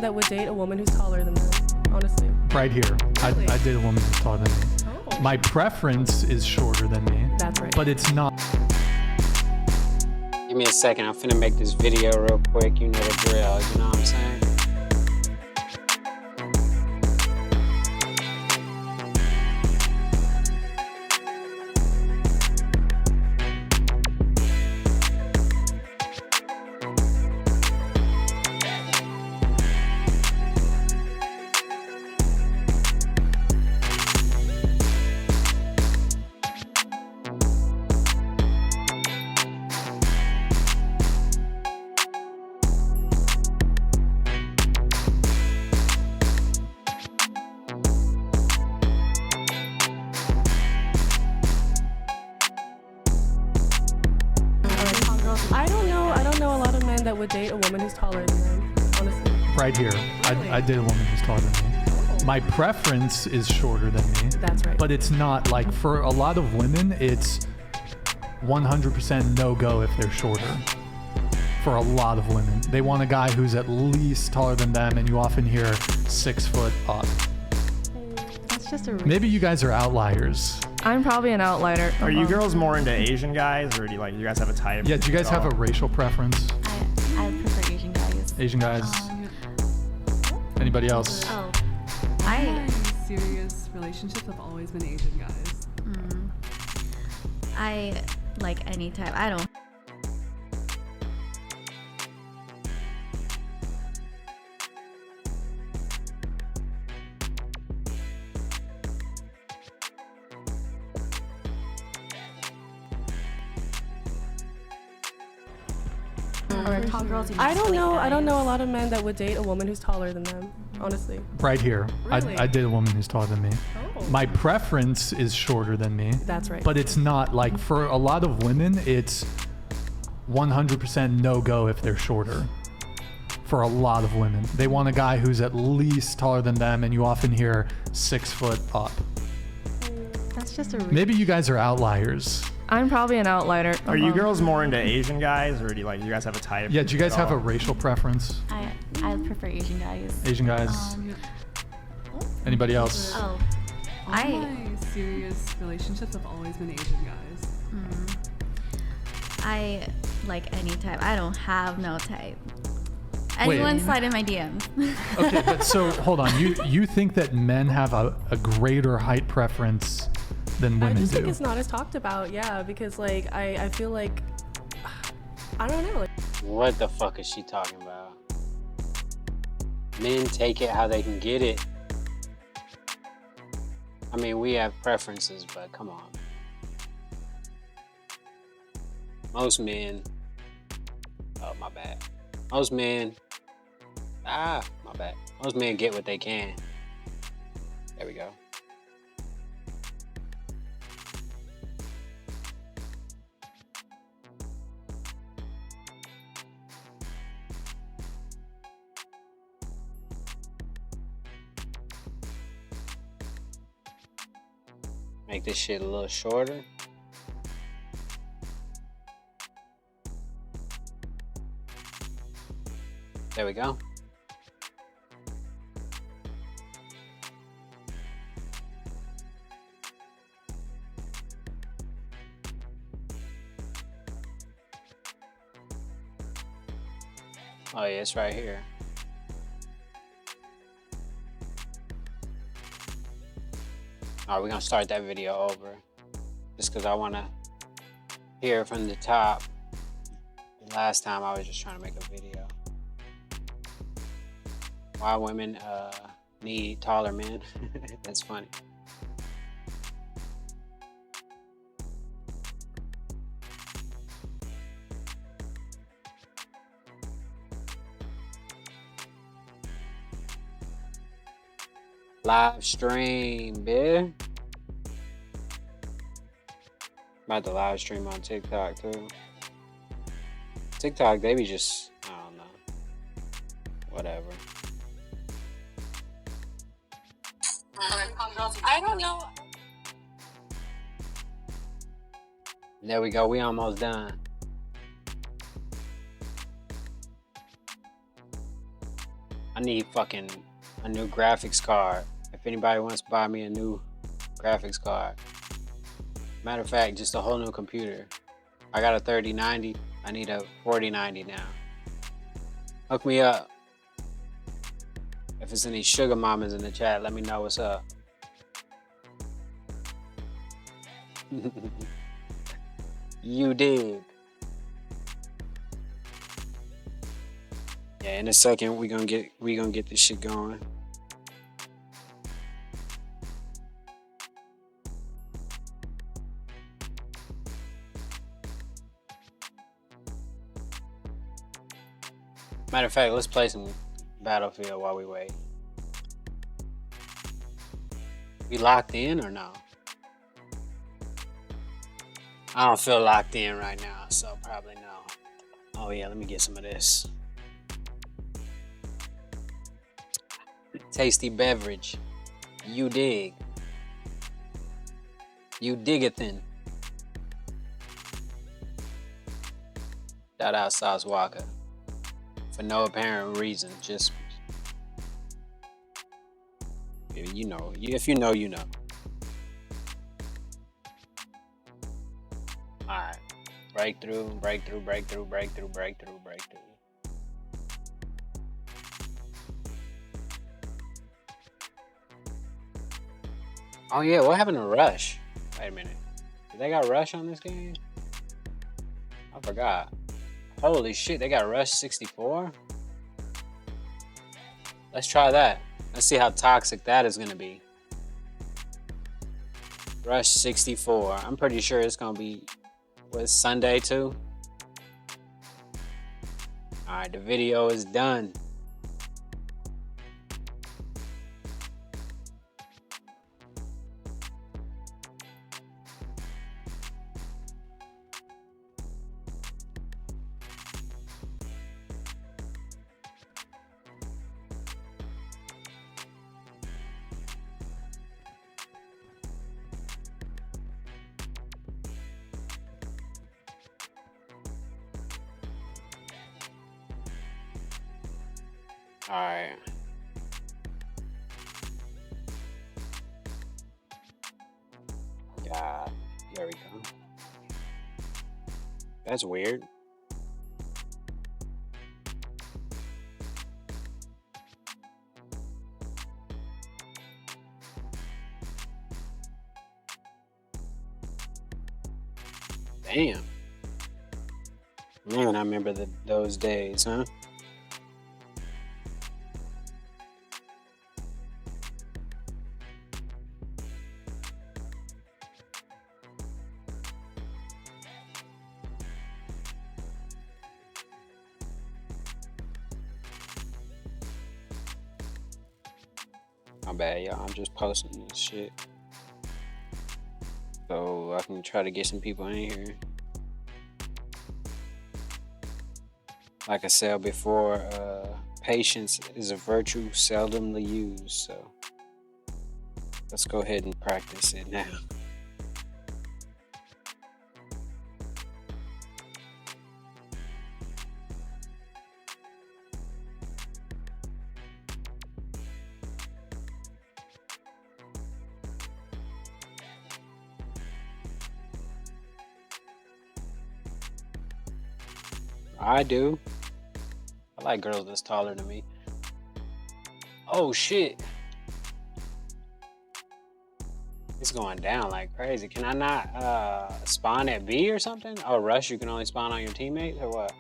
that would date a woman who's taller than them, honestly. Right here. Really? I date a woman who's taller than me. Oh. My preference is shorter than me. That's right. But it's not. Give me a second, I'm finna make this video real quick. You know the drill, you know what I'm saying? I don't know a lot of men that would date a woman who's taller than them, honestly. Right here. Really? I date a woman who's taller than me. Oh. My preference is shorter than me. That's right. But it's not like, for a lot of women, it's 100% no-go if they're shorter. For a lot of women, they want a guy who's at least taller than them, and you often hear 6 foot up. That's just a. Maybe you guys are outliers. I'm probably an outlier. Are you girls more into Asian guys, or do you guys have a type? Yeah, do you guys have a racial preference? I prefer Asian guys. Asian guys? Anybody else? Oh, My serious relationships have always been Asian guys. I like any type. I don't. I don't know a lot of men that would date a woman who's taller than them, honestly. Right here. Really? I date a woman who's taller than me. Oh. My preference is shorter than me. That's right. But it's not like, for a lot of women, it's 100% no-go if they're shorter. For a lot of women, they want a guy who's at least taller than them, and you often hear 6 foot up. That's just a. Maybe you guys are outliers. I'm probably an outlier. Are you girls more into Asian guys, or do you guys have a type? Yeah, do you guys have a racial preference? I prefer Asian guys. Asian guys? Anybody else? Oh, All my serious relationships have always been Asian guys. I like any type. I don't have no type. Wait. Anyone slide in my DMs. Okay, but so hold on. You think that men have a greater height preference than I women just do? think it's not as talked about, yeah, because like I feel like I don't know. Like, What the fuck is she talking about? Men take it how they can get it. I mean, we have preferences, but come on. Most men, oh my bad. Most men, my bad. Most men get what they can. There we go. Make this shit a little shorter. There we go. Oh yeah, it's right here. Alright, we're gonna start that video over. Just cause I wanna hear from the top. Last time I was just trying to make a video. Why women need taller men. That's funny. Live stream, bitch. About to live stream on TikTok too. TikTok, they be just, I don't know. Whatever. I don't know. There we go, we almost done. I need fucking a new graphics card. If anybody wants to buy me a new graphics card. Matter of fact, just a whole new computer. I got a 3090. I need a 4090 now. Hook me up. If there's any sugar mamas in the chat, let me know what's up. You dig. Yeah, in a second we gonna get this shit going. Matter of fact, let's play some Battlefield while we wait. We locked in or no? I don't feel locked in right now, so probably no. Oh yeah, let me get some of this. Tasty beverage. You dig. You digathin. Shout out Sauce Walker. For no apparent reason, just you know. If you know, you know. All right, breakthrough, breakthrough, breakthrough, breakthrough, breakthrough, breakthrough. Oh yeah, what happened to Rush? Wait a minute, did they got Rush on this game? I forgot. Holy shit, they got Rush 64? Let's try that. Let's see how toxic that is gonna be. Rush 64. I'm pretty sure it's gonna be, what, Sunday too? Alright, the video is done. Alright. God, there we go. That's weird. Damn. Man, I remember those days, huh? My bad, y'all. I'm just posting this shit so I can try to get some people in here. Like I said before, patience is a virtue seldomly used, so let's go ahead and practice it now. I do. I like girls that's taller than me. Oh shit. It's going down like crazy. Can I not spawn at B or something? Oh, Rush, you can only spawn on your teammates or what?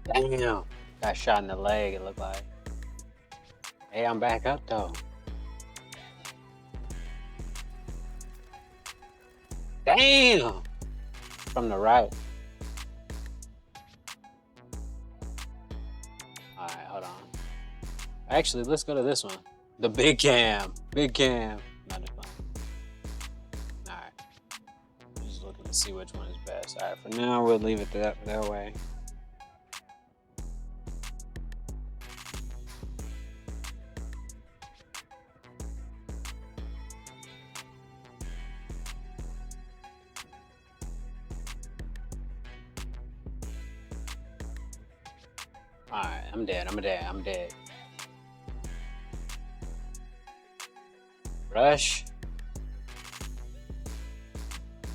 Damn. Got shot in the leg, it looked like. Hey, I'm back up though. Damn! From the right. Alright, hold on. Actually, let's go to this one. The big cam. Big cam. Not fun. Alright. Just looking to see which one is best. Alright, for now, we'll leave it that way. Alright, I'm dead. Rush.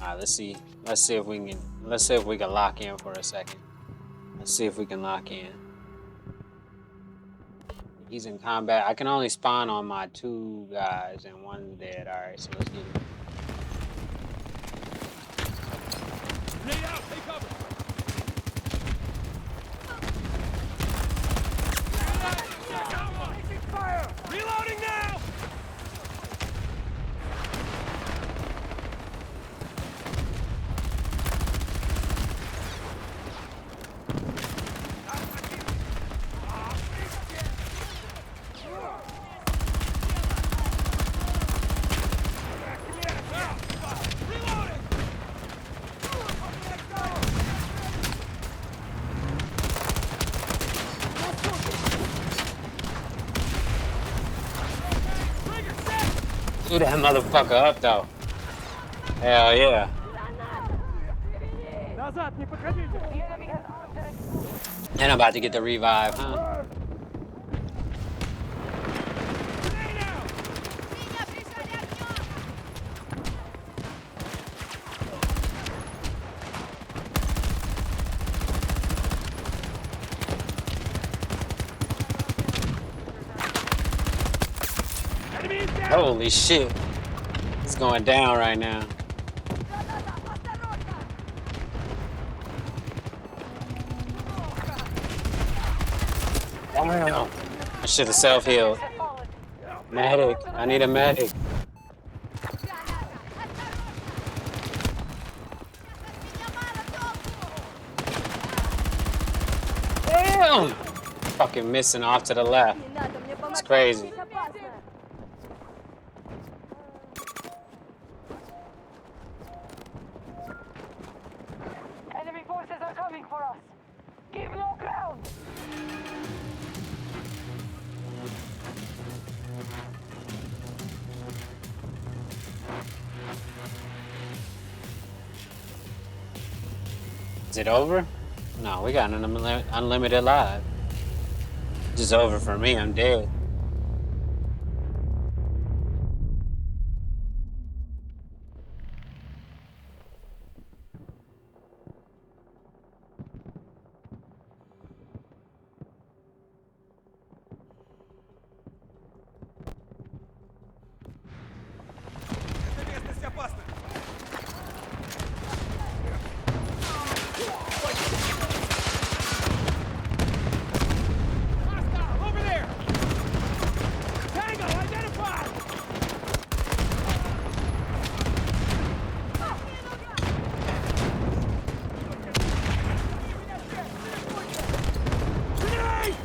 Alright, let's see if we can lock in for a second. Let's see if we can lock in. He's in combat. I can only spawn on my 2 guys and 1's dead. Alright, so let's get it. Grenade out, take cover. Fire! Reloading now! Shoot that motherfucker up though. Hell yeah. And I'm about to get the revive, huh? Holy shit. It's going down right now. Damn. I should have self-healed. Medic. I need a medic. Damn. Fucking missing off to the left. It's crazy. Enemy forces are coming for us. Keep low ground. Is it over? No, we got an unlimited live. It's just over for me. I'm dead. Over there! Tango identified! Grenade!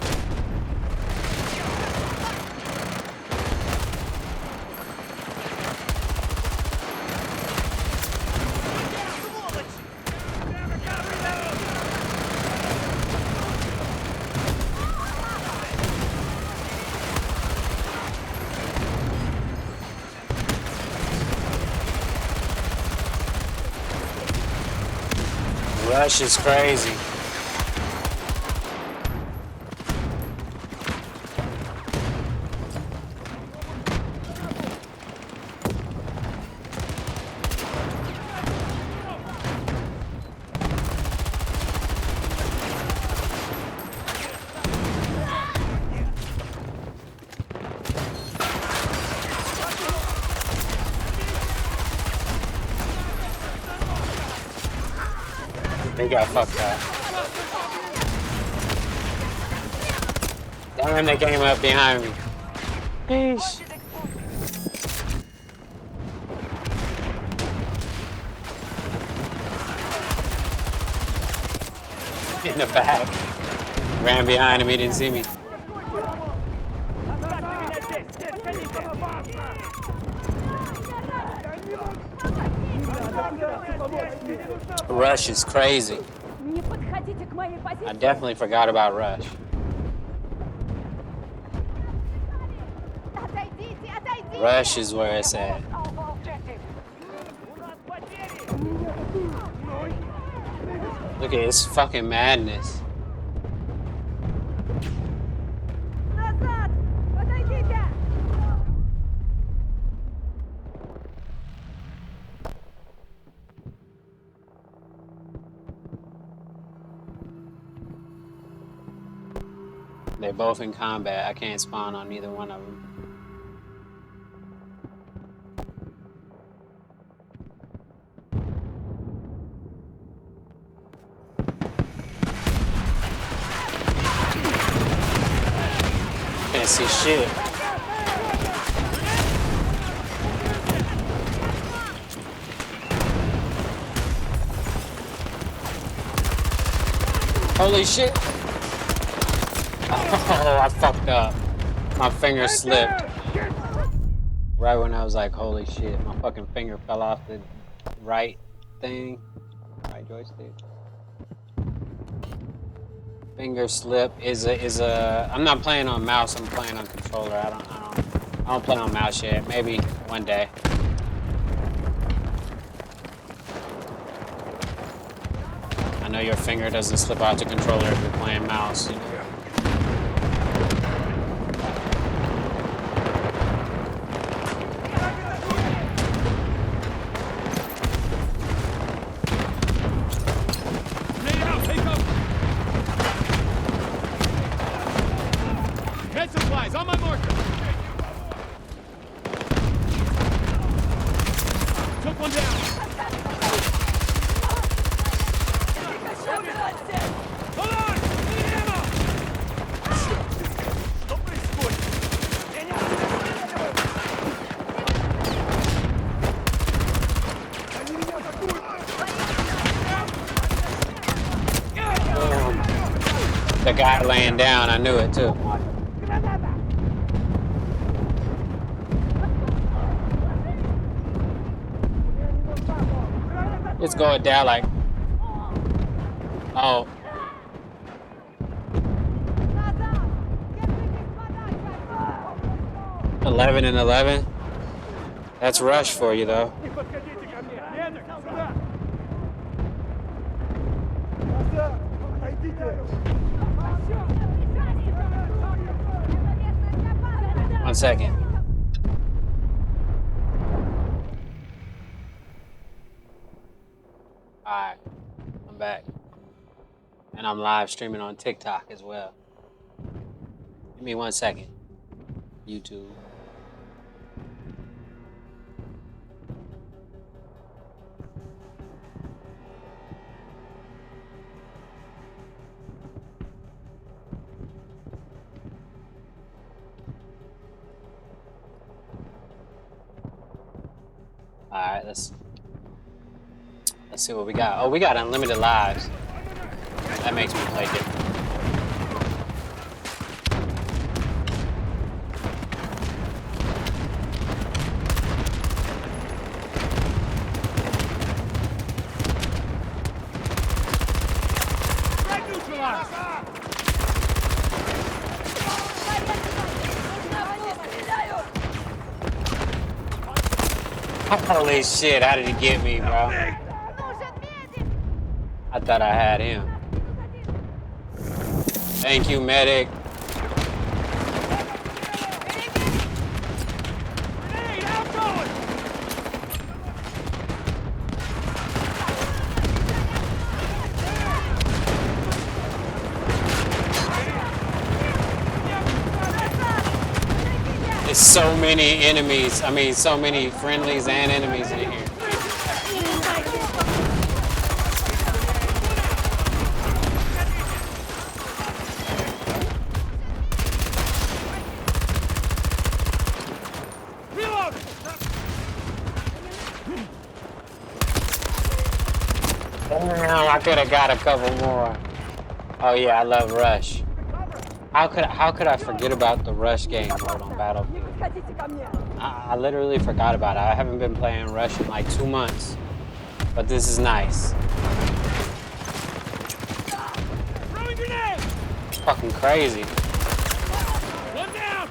Rush is crazy. They got fucked up. Damn, they came up behind me. Peace. In the back. Ran behind him, he didn't see me. Rush is crazy. I definitely forgot about Rush. Rush is where it's at. Look at this fucking madness. They're both in combat. I can't spawn on neither one of them. Can't see shit. Holy shit. Oh, I fucked up. My finger slipped. Right when I was like, holy shit, my fucking finger fell off the right thing. Right joystick. Finger slip is a I'm not playing on mouse, I'm playing on controller. I don't play on mouse yet. Maybe one day. I know your finger doesn't slip off the controller if you're playing mouse, you know. On my marker. Took one down. Hold on! Need ammo! The guy laying down, I knew it too. It's going down like, oh. $11 and $11. That's Rush for you though. One second. Alright, I'm back. And I'm live streaming on TikTok as well. Give me 1 second. YouTube. Alright, let's see what we got. Oh, we got unlimited lives. That makes me play different. Holy shit, how did he get me, bro? I thought I had him. Thank you, medic. There's so many enemies. I mean, so many friendlies and enemies in here. Damn, I could have got a couple more. Oh yeah, I love Rush. How could I forget about the Rush game mode on Battlefield? I literally forgot about it. I haven't been playing Rush in like 2 months, but this is nice. Throwing grenade! It's fucking crazy. One down!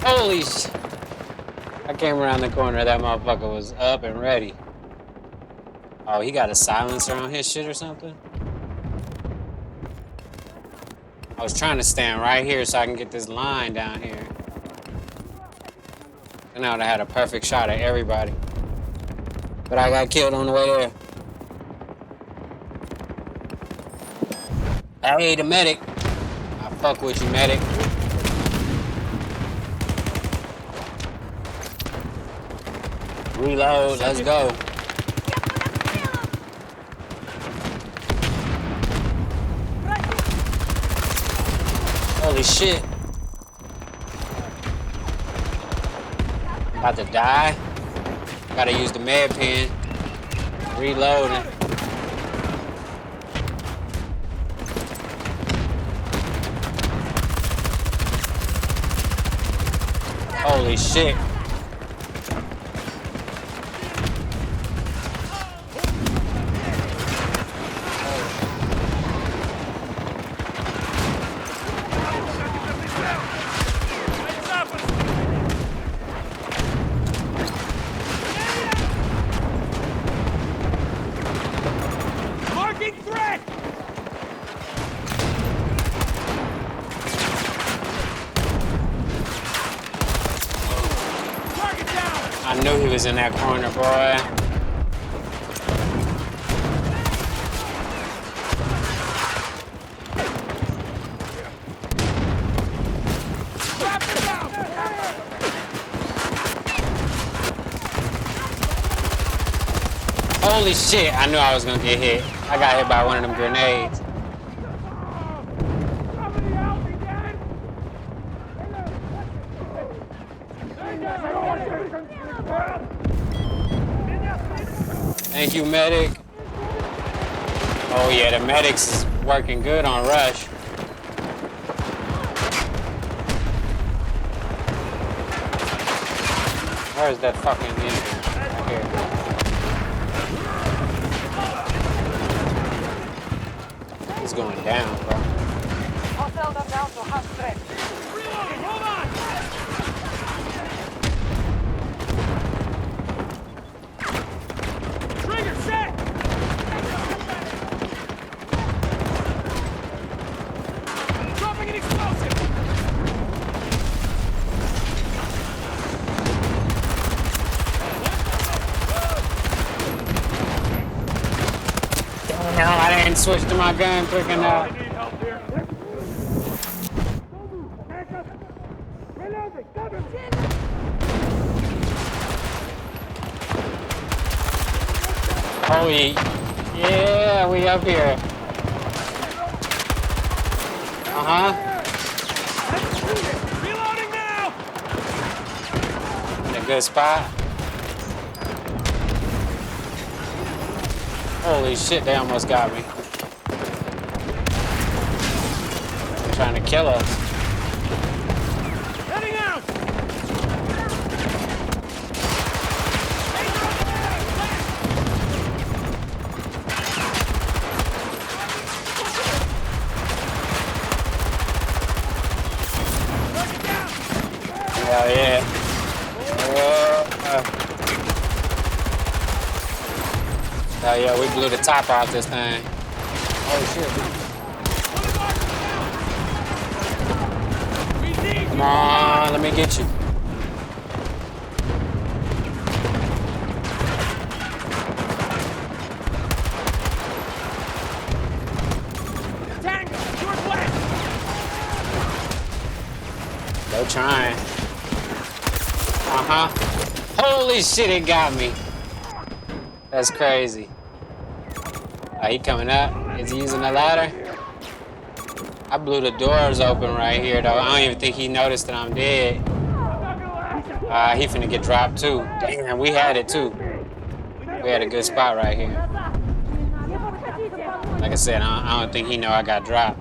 Holy sh! I came around the corner, that motherfucker was up and ready. Oh, he got a silencer on his shit or something? I was trying to stand right here so I can get this line down here. And I would have had a perfect shot at everybody. But I got killed on the way there. Hey, the medic. I fuck with you, medic. Reload, let's go. Holy shit. About to die. Gotta use the med pen. Reloading. Holy shit. Marking threat! Target down! I knew he was in that corner, boy. Holy shit, I knew I was gonna get hit. I got hit by one of them grenades. Thank you, medic. Oh yeah, the medics is working good on Rush. Where's that fucking enemy? Right here. He's going down, bro. Hostile down to half strength. Reloading, hold on! Trigger set! Dropping an explosive! No, I didn't switch to my gun quick enough. I need help here. Oh, yeah, we up here. Reloading now! In a good spot. Holy shit, they almost got me. They're trying to kill us. Heading out! Hell yeah. Hell yeah, we blew the top off this thing. Oh shit. Come on, let me get you. Tango, northwest! They're trying. Holy shit, it got me. That's crazy. He coming up. Is he using the ladder? I blew the doors open right here, though. I don't even think he noticed that I'm dead. He finna get dropped, too. Damn, we had it, too. We had a good spot right here. Like I said, I don't think he know I got dropped.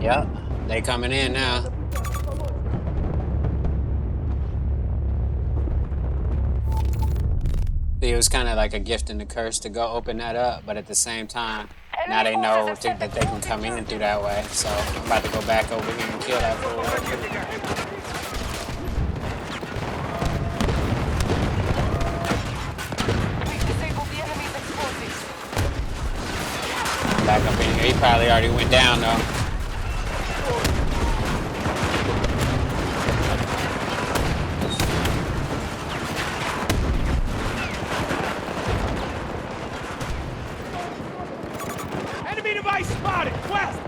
Yep, they coming in now. It was kind of like a gift and a curse to go open that up, but at the same time, now they know that they can come in through that way. So I'm about to go back over here and kill that fool. Back up in here. He probably already went down though. Enemy device spotted! West!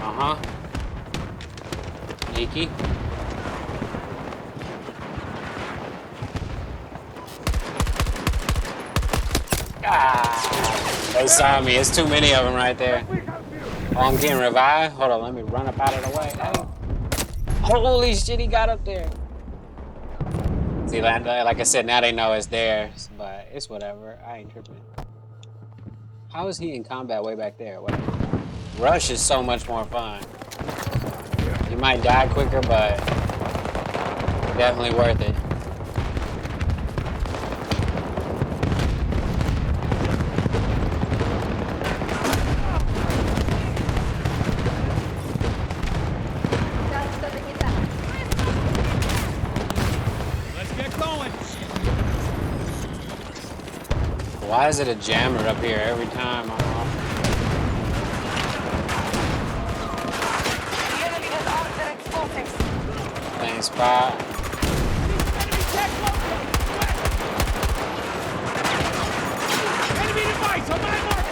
Uh-huh. Sneaky. Ah, they saw me. It's too many of them right there. Oh, I'm getting revived. Hold on, let me run up out of the way. Holy shit, he got up there. See, like I said, now they know it's theirs, but it's whatever. I ain't tripping. How is he in combat way back there? Whatever. Rush is so much more fun. You might die quicker, but definitely worth it. Let's get going! Why is it a jammer up here every time? Same spot. Enemy device on my mark!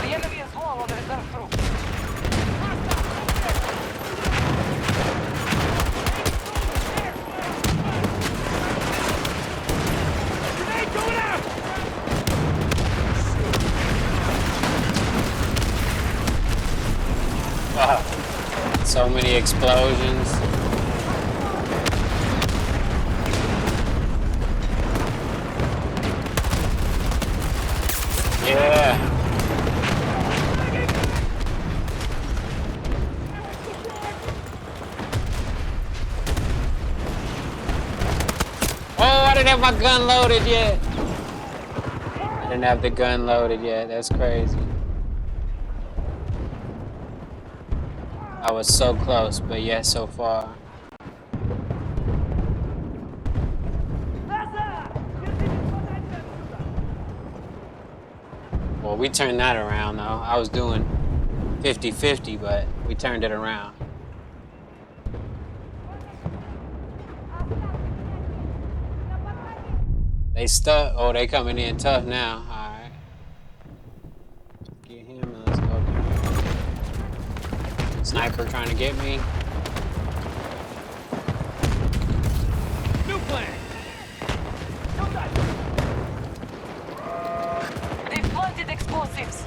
The enemy is low on the reserve troops. Grenade going out! Wow. So many explosions. Yeah. Oh, I didn't have my gun loaded yet. I didn't have the gun loaded yet. That's crazy. I was so close, but yet so far. Well, we turned that around though. I was doing 50-50, but we turned it around. They stuck. Oh, they coming in tough now. All right. Get him and let's go. Sniper trying to get me. New plan! They've planted explosives.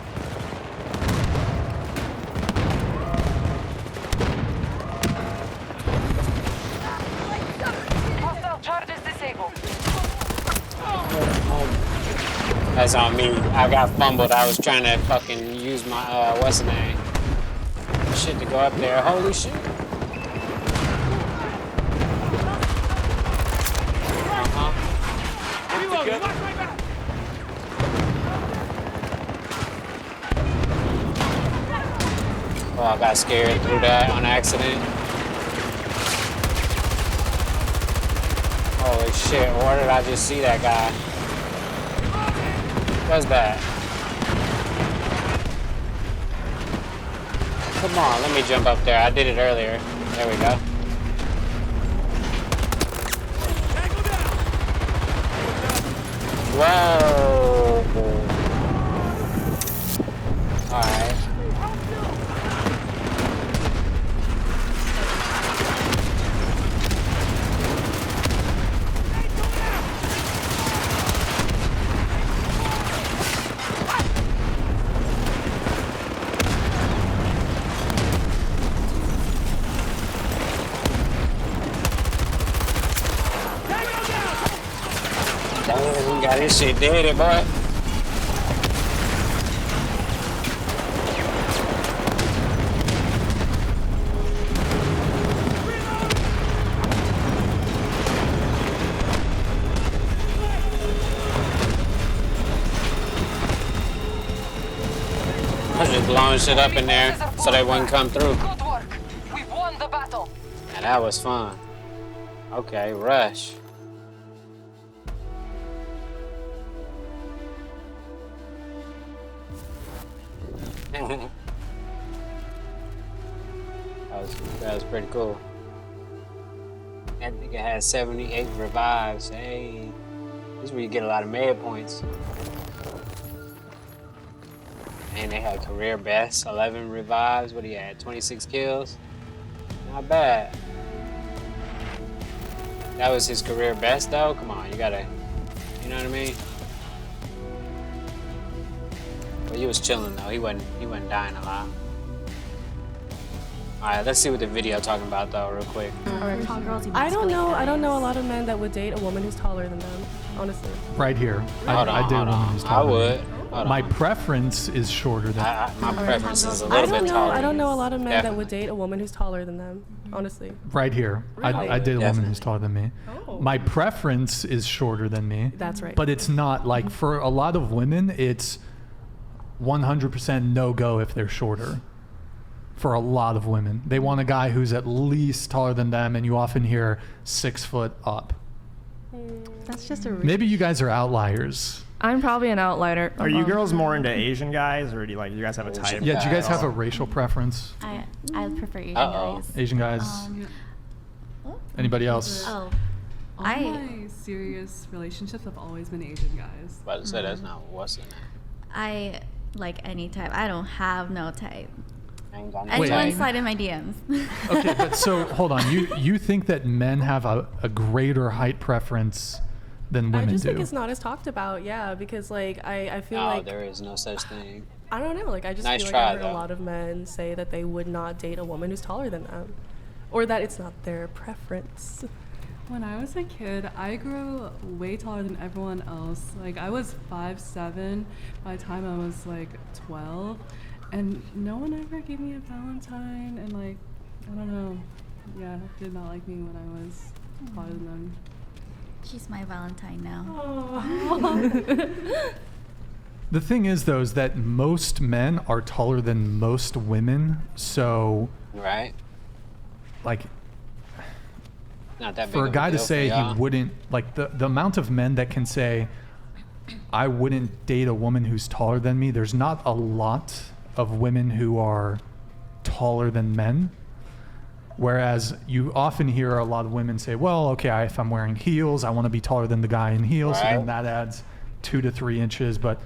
Hostile charges disabled. That's on me. I got fumbled. I was trying to fucking use my what's the name? Shit to go up there. Holy shit. Reloading! Watch my back! Oh, I got scared through that on accident. Holy shit, where did I just see that guy? What's that? Come on, let me jump up there. I did it earlier. There we go. Whoa! Alright. Oh, got this shit dead, boy. I was just blowing shit up in there so they wouldn't come through. Good work. We've won the battle. And that was fun. Okay, rush. That was pretty cool. That nigga had 78 revives. Hey, this is where you get a lot of med points. And they had career best, 11 revives. What do you had? 26 kills. Not bad. That was his career best, though. Come on, you gotta, you know what I mean? Well, he was chilling though. He wasn't dying a lot. All right, let's see what the video talking about though, real quick. I don't know a lot of men that would date a woman who's taller than them. Honestly. Right here. Hold I on, did a hold woman on. who's I taller than would. me. Hold My on. preference is shorter than. My preference is a little bit taller. I don't know a lot of men that Definitely. would date a woman who's taller than them. Honestly. Right here. I did a woman Definitely. who's taller than me. Oh. My preference is shorter than me. That's right. But it's not like for a lot of women, it's 100% no go if they're shorter. For a lot of women, they want a guy who's at least taller than them, and you often hear 6 foot up. That's just a Maybe you guys are outliers. I'm probably an outlier. Are you girls more into Asian guys, or do you you guys have a type? Yeah, do you guys have a racial preference? I prefer Asian Uh-oh. guys. Asian guys? Anybody else? Oh, All my serious relationships have always been Asian guys. About to say that's not what's in it. I like any type. I don't have no type. I ain't got no Wait. Anyone type. slide in my DMs. Okay, but so hold on. You think that men have a greater height preference than I women just do? think it's not as talked about, yeah, because like I feel No, like there is no such thing. I don't know, like I just Nice feel like try, I heard though. a lot of men say that they would not date a woman who's taller than them, or that it's not their preference. When I was a kid, I grew way taller than everyone else. Like I was 5'7" by the time I was like 12, and no one ever gave me a Valentine. And like, I don't know, yeah, did not like me when I was taller than them. She's my Valentine now. The thing is, though, is that most men are taller than most women. So, Right? like, Not that big for a of guy to deal for say y'all. he wouldn't, like, the amount of men that can say, I wouldn't date a woman who's taller than me, there's not a lot of women who are taller than men. Whereas you often hear a lot of women say, well, okay, if I'm wearing heels, I want to be taller than the guy in heels. So then Right. that adds 2 to 3 inches. But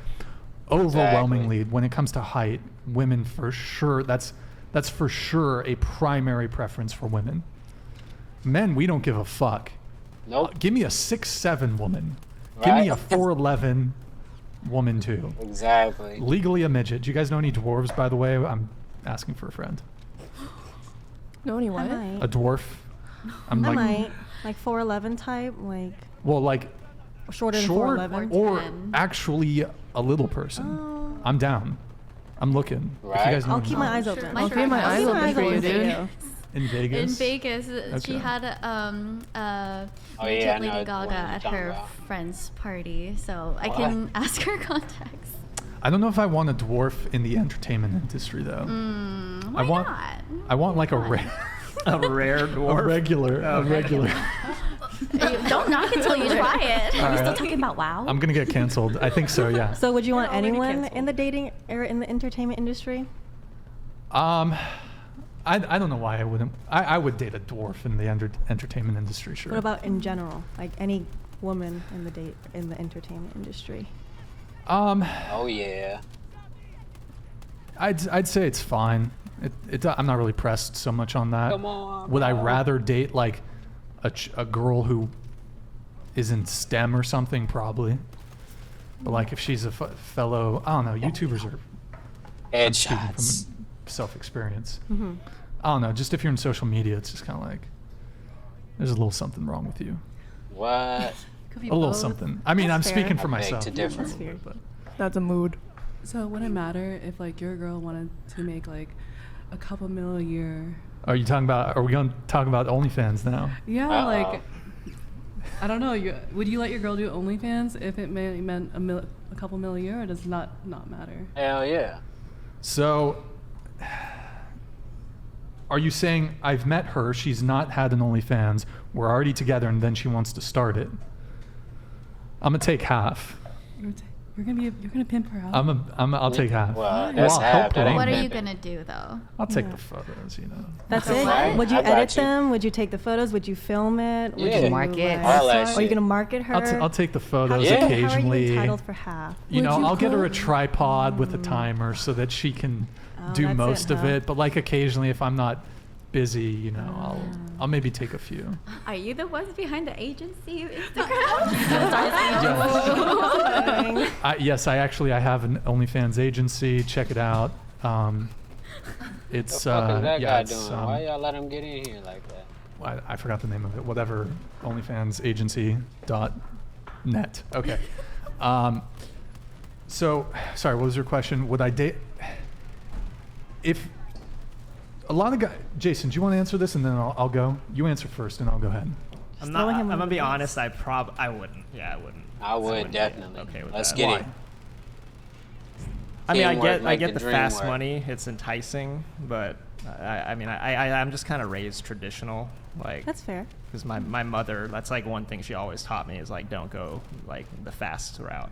overwhelmingly, when it comes to height, women for sure, that's for sure a primary preference for women. Men, we don't give a fuck. Nope. Give me a 6'7" woman. Give me a Right. 4'11" woman too. Exactly. Legally a midget. Do you guys know any dwarves, by the way? I'm asking for a friend. No, any what? A dwarf. I might. Like 4'11" type, like Well, like shorter than short 4'11". or 10. actually a little person. Oh. I'm down. I'm looking. If you Right. guys know I'll any keep my dwarves. eyes open. My I'll keep my friend- eyes I'll keep open my for you, eyes dude. open. In Vegas. In Vegas, she Okay. had Oh, Midget yeah, I know Lady the one Gaga you're at talking her about. friend's party, so I What? can ask her contacts. I don't know if I want a dwarf in the entertainment industry though. Why want- not? I want like a A rare a dwarf. regular. Don't knock it till you try it. All Are we still right. talking about WoW? I'm gonna get canceled. I think so. Yeah. So would you want already anyone canceled. in the dating or in the entertainment industry? I don't know why I wouldn't. I would date a dwarf in the entertainment industry. Sure. What about in general? Like any woman in the entertainment industry? Oh yeah. I'd say it's fine. I'm not really pressed so much on that. Come on, Would I bro. rather date like a girl who is in STEM or something? Probably. But like if she's a fellow, I don't know. YouTubers are I'm speaking Headshots. from self-experience. Mm-hmm. I don't know. Just if you're in social media, it's just kind of like there's a little something wrong with you. What? Could be a little both. something. I mean, That's I'm fair. speaking for I beg myself. to differ. That's fair. But That's a mood. So would it matter if like your girl wanted to make like a couple mil a year? are you talking about? Are we going to talk about OnlyFans now? Yeah, Uh-oh. like I don't know. Would you let your girl do OnlyFans if it meant a couple mil a year, or does not matter? Hell yeah. So, are you saying I've met her? She's not had an OnlyFans. We're already together, and then she wants to start it. I'm gonna take half. You're gonna pimp her out. I'll take half. Well, that's I'll half. help That her. ain't What are you pimping. gonna do though? I'll take Yeah. the photos. You know. That's Okay. it? Right. Would you I got edit you. them? Would you take the photos? Would you film it? Would Yeah. you Market. All that Are you shit. gonna market her? I'll take the How photos Yeah. How are occasionally. you entitled for half? You know, Would you I'll get her a cook? tripod with a timer so that she can Oh, do that's it, most of huh? it. But like occasionally, if I'm not busy, you know, I'll maybe take a few. Are you the ones behind the agency Instagram? Yes, I have an OnlyFans agency. Check it out. It's The fuck is that yeah, guy it's, doing? Why y'all let him get in here like that? I forgot the name of it. Whatever, OnlyFansAgency.net. Okay. So, sorry, what was your question? Would I date? If a lot of guys, Jason, do you want to answer this and then I'll go? You answer first and I'll go ahead. I'm throw him I'm under gonna be the bus. honest. I wouldn't. Yeah, I wouldn't. I would wouldn't be definitely. Okay with Let's that. get Why? it. I mean, I Teamwork get make the the dream fast work. money. It's enticing, but I'm just kind of raised traditional, like That's fair. because my mother. That's like one thing she always taught me is like don't go like the fast route.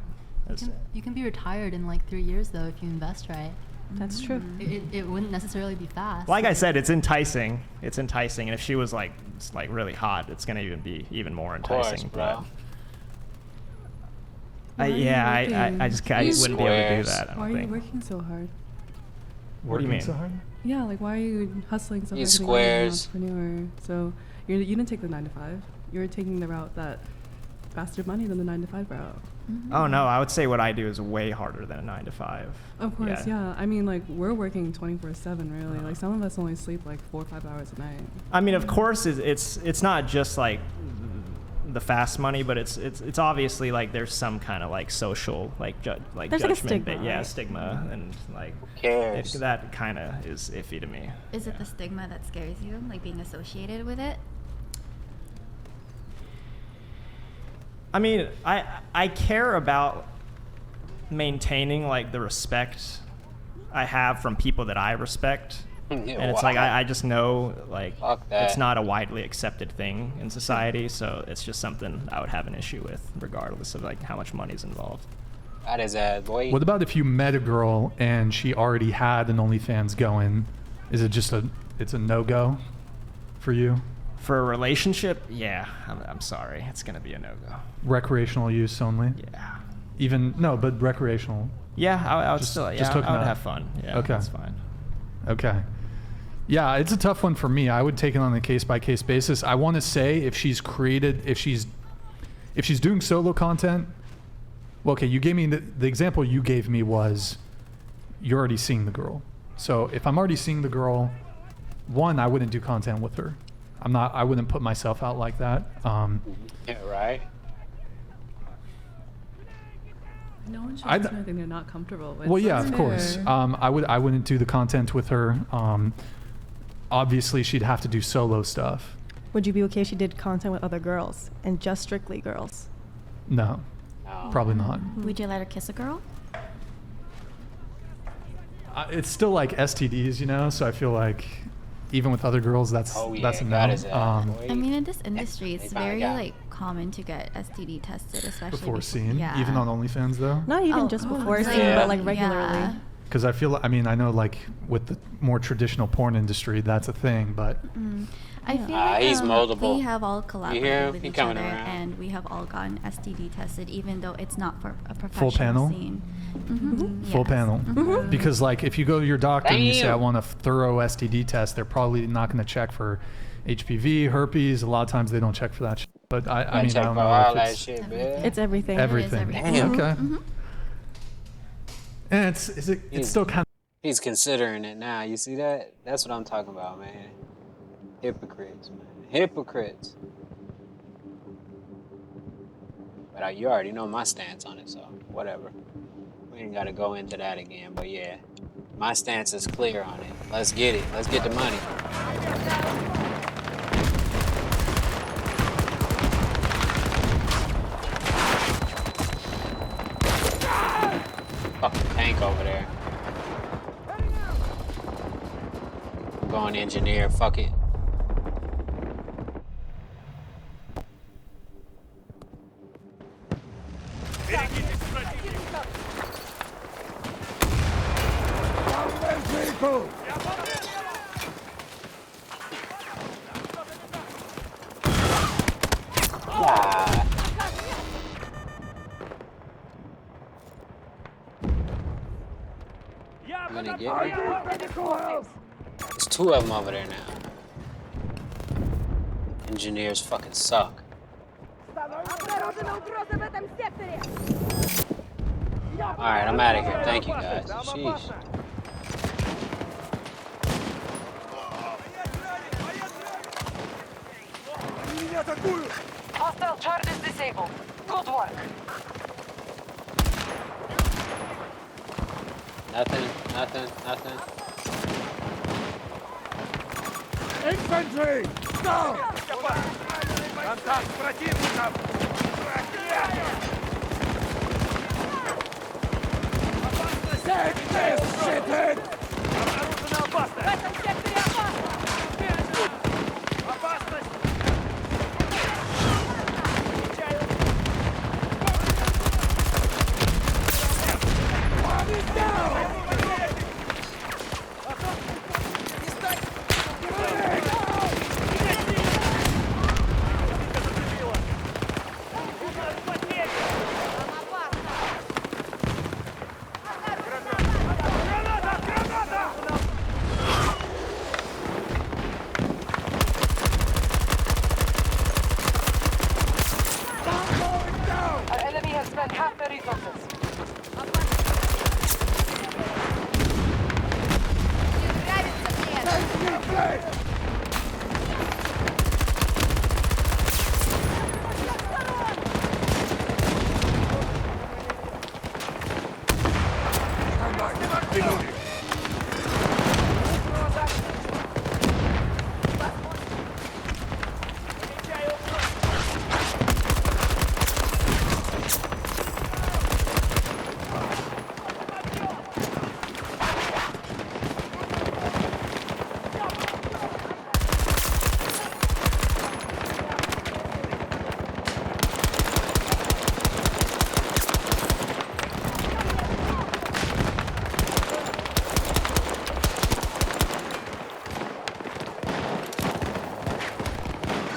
You can be retired in like 3 years though if you invest right. That's true. It wouldn't necessarily be fast. Like I said, it's enticing. It's enticing, and if she was like really hot, it's gonna be even more Of course, enticing. bro. But Why are you I working? just I These wouldn't be able to do squares. that. I Why don't are you think. working so hard? What do you Working mean? so hard? Yeah, like why are you hustling so hard? These to become an squares. entrepreneur. So you didn't take the 9 to 5. You're taking the route that faster money than the 9 to 5 route. Oh no, I would say what I do is way harder than a 9 to 5. Of course, yeah. I mean, like we're working 24/7, really. Like some of us only sleep like 4 or 5 hours a night. I mean, of course, it's not just like the fast money, but it's obviously like there's some kind of like social like There's like a judgment, stigma, yeah, right? stigma, and like cares? that kind of is iffy to me. Is it the stigma that scares you, like being associated with it? I mean, I care about maintaining like the respect I have from people that I respect. Yeah, And it's like wow. I just know like Fuck that. it's not a widely accepted thing in society, so it's just something I would have an issue with, regardless of like how much money's involved. That is a boy. What about if you met a girl and she already had an OnlyFans going? Is it just it's a no-go for you? For a relationship, yeah, I'm sorry, it's gonna be a no-go. Recreational use only? Yeah. Even, no, but recreational. Yeah, I would Just- still, just yeah, hooking I would up. have fun. Yeah, Okay. that's fine. Okay. Yeah, it's a tough one for me. I would take it on a case-by-case basis. I want to say if she's doing solo content, well, okay, you gave me the example you gave me was you're already seeing the girl. So if I'm already seeing the girl, one, I wouldn't do content with her. I wouldn't put myself out like that. Yeah, right. No one should I'd- do anything they're not comfortable with. Well, yeah, That's of course. fair. I wouldn't do the content with her. Obviously, she'd have to do solo stuff. Would you be okay if she did content with other girls and just strictly girls? No, No. probably not. Would you let her kiss a girl? It's still like STDs, you know. So I feel like even with other girls, that's Oh yeah, that's a no. that is a boy. I mean, in this industry, they it's probably very got- like common to get STD tested, especially Before scene, Yeah. even on OnlyFans though. Not even Oh, just oh, before like- scene, Yeah. but like regularly. Yeah. Because I feel, I mean, I know like with the more traditional porn industry, that's a thing, but I feel Ah, like he's moldable. we have all You hear collaborated him? with He each coming other, around. and we have all gotten STD tested, even though it's not for a professional panel? scene. full Yes. panel. Because like if you go to your doctor and you say I Damn. want a thorough STD test, they're probably not going to check for HPV, herpes. A lot of times they don't check for that. But I I mean, check I don't for know all if that it's shit, Everything. man. It's everything. everything. everything. Damn. Okay. And it's still kind He's considering it now. You see that? That's what I'm talking about, man. Hypocrites, man. Hypocrites. But you already know my stance on it, so whatever. We ain't gotta go into that again, but yeah. My stance is clear on it. Let's get it. Let's get the money. Fucking tank over there. I'm going engineer, fuck it. I'm gonna get it. There's two of them over there now. Engineers fucking suck. Alright, I'm out of here. Thank you guys. Sheesh. Hostile charge is disabled. Good work. Nothing. Infantry! Down! Контакт с противником! Take this, shithead! Обнаружена опасность! В этом секторе опасность! Опасность!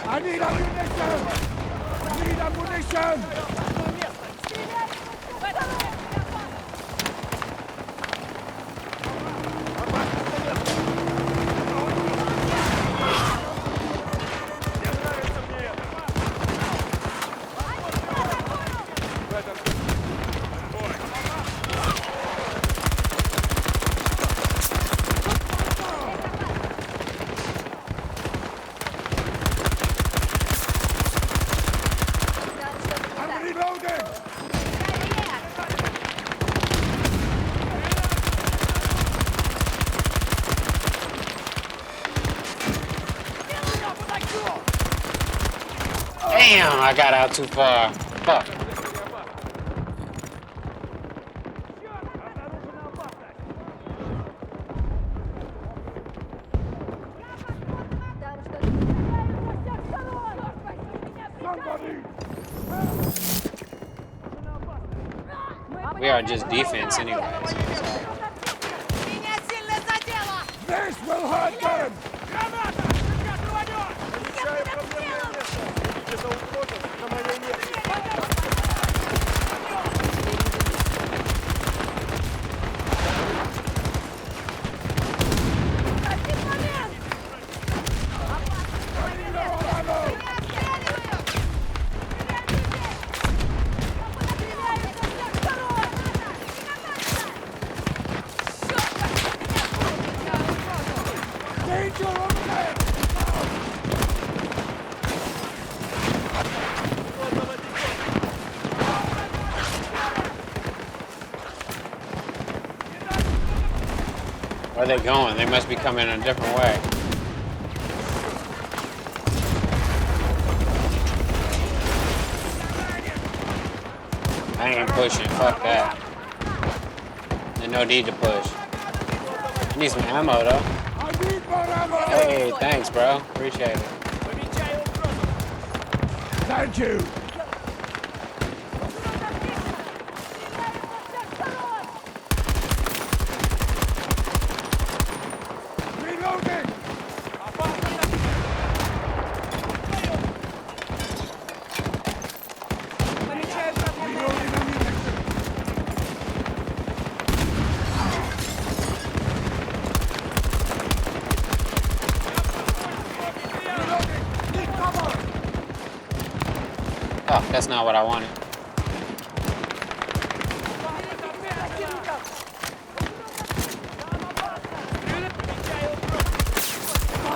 I need ammunition! I need ammunition! Damn, I got out too far. Fuck. We are just defense anyways. This will hurt them! Where are they going? They must be coming a different way. I ain't pushing. Fuck that. There's no need to push. I need some ammo though. Hey, thanks, bro. Appreciate it. Thank you. Reloading. Oh, that's not what I wanted.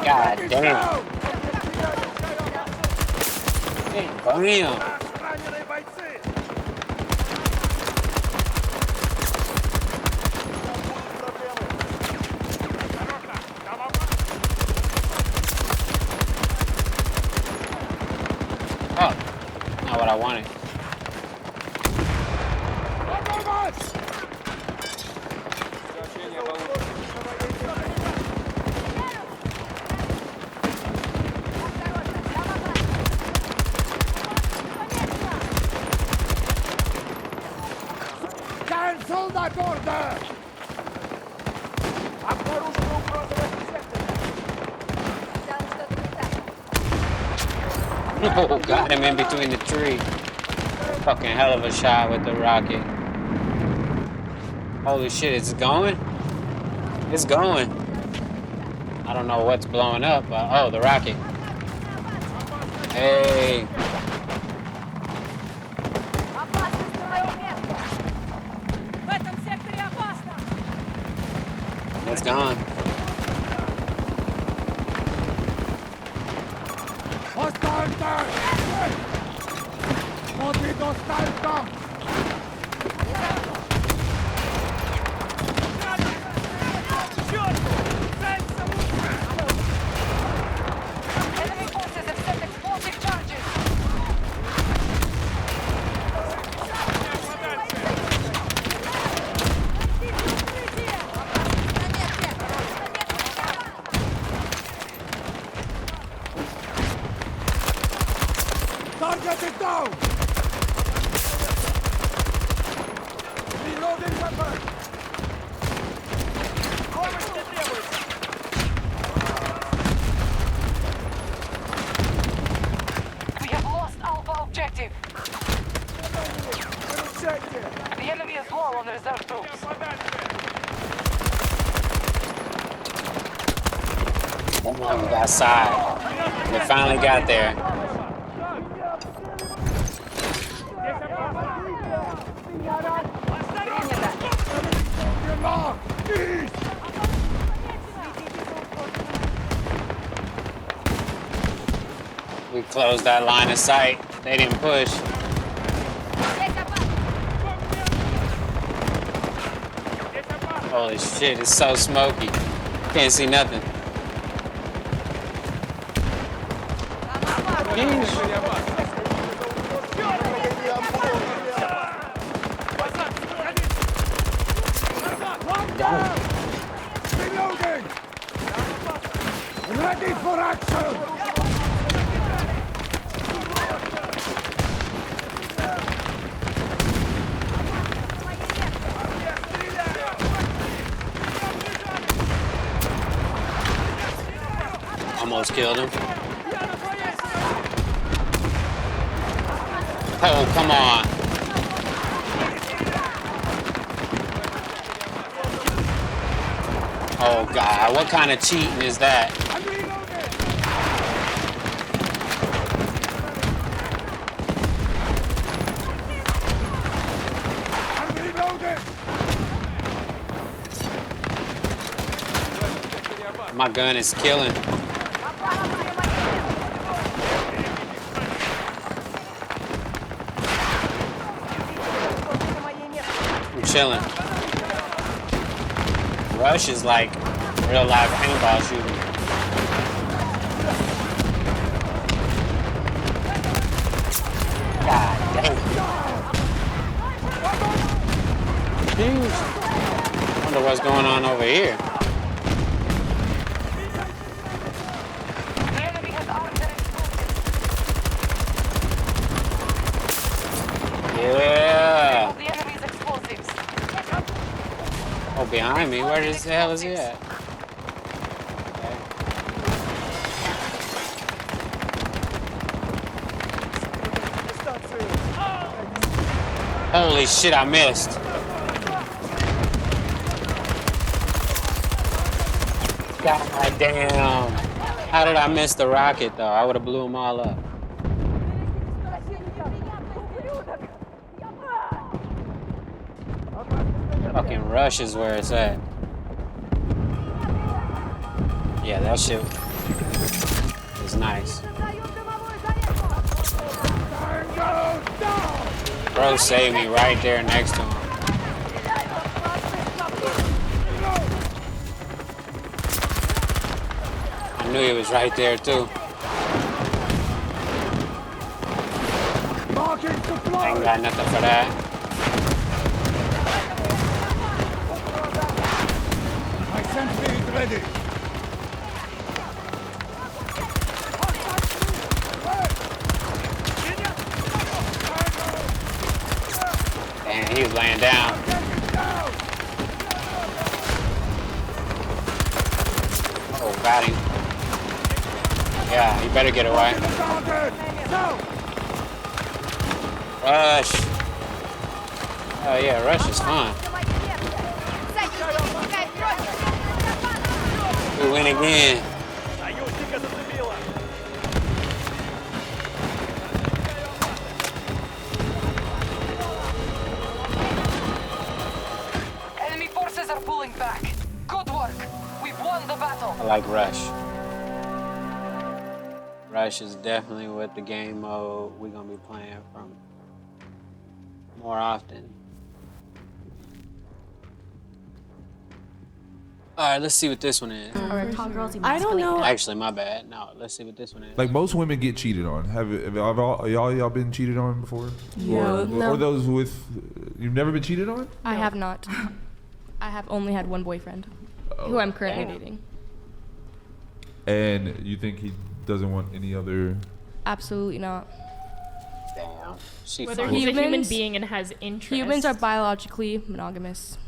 God damn. Hey, bam. Oh, not what I wanted. Cancel that order! Oh, got him in between the tree. Fucking hell of a shot with the rocket. Holy shit, it's going? It's going. I don't know what's blowing up, but oh, the rocket. Hey. It's gone. Hostile tank! Podbij hostile tank! Enemy forces have set explosive charges. Target is down! Reloading weapon! We have lost Alpha objective. The enemy is low on reserve troops. Come on, we got side. They finally got there. We closed that line of sight. They didn't push. Holy shit, it's so smoky. Can't see nothing. Reloading! Ready for action! Almost killed him. Oh, come on. Oh, God. What kind of cheating is that? My gun is killing. I'm chilling. Rush is like Real live paintball shooting. God damn. Jeez. Wonder what's going on over here. The enemy has armed their explosives. Yeah. The enemy's explosives. Oh, behind me. Where the hell is he at? Holy shit, I missed. God damn. How did I miss the rocket, though? I would have blew them all up. Fucking Rush is where it's at. Yeah, that shit is nice. Bro saved me right there next to him. I knew he was right there too. Ain't got nothing for that. My sentry is ready. Damn, he was laying down. Oh, got him. Yeah, you better get away. Rush. Oh yeah, Rush is fun. We win again. Enemy forces are pulling back. Good work. We've won the battle. I like Rush. Rush is definitely what the game mode we're gonna be playing from more often. Alright, let's see what this one is. I don't know. Actually, my bad. No, let's see what this one is. Like most women get cheated on. Have all y'all been cheated on before? Yeah. Or those with you've never been cheated on? I have not. I have only had one boyfriend, who I'm currently dating. And you think he doesn't want any other? Absolutely not. Damn. She Whether funny. he's a human being and has interest. Humans are biologically monogamous.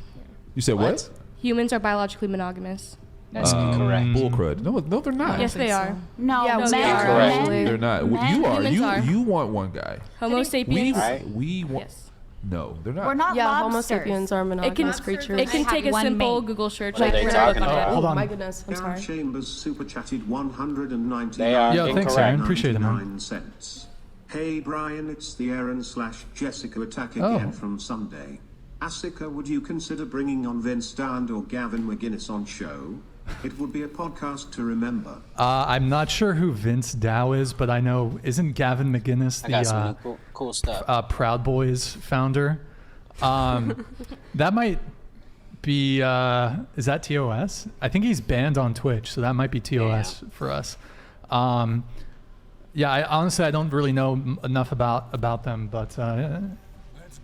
You said what? Humans are biologically monogamous. That's incorrect. Bull crud. No, they're not. Yes, they are. No, Yeah, men, we are. Correct. men, They're not. men- You are. Humans are. You want one guy. Homo sapiens. We want. Yes. No, they're not. We're not Yeah, Homo lobsters. sapiens are monogamous creatures. It can have take a one simple mate. Google search. What are they like, talking look on about? it. Hold on. My goodness, I'm Aaron sorry. Chambers super chatted 199 They are Yeah, thanks, incorrect. Aaron. Appreciate it, man. cents. Hey Brian, it's the Aaron/Jessica attack Oh. again from Sunday. Asika, would you consider bringing on Vince Dand or Gavin McGinnis on show? It would be a podcast to remember. I'm not sure who Vince Dow is, but I know isn't Gavin McGinnis I got some the cool stuff. Proud Boys founder? That might be. Is that TOS? I think he's banned on Twitch, so that might be TOS for us. Yeah, I don't really know enough about them, but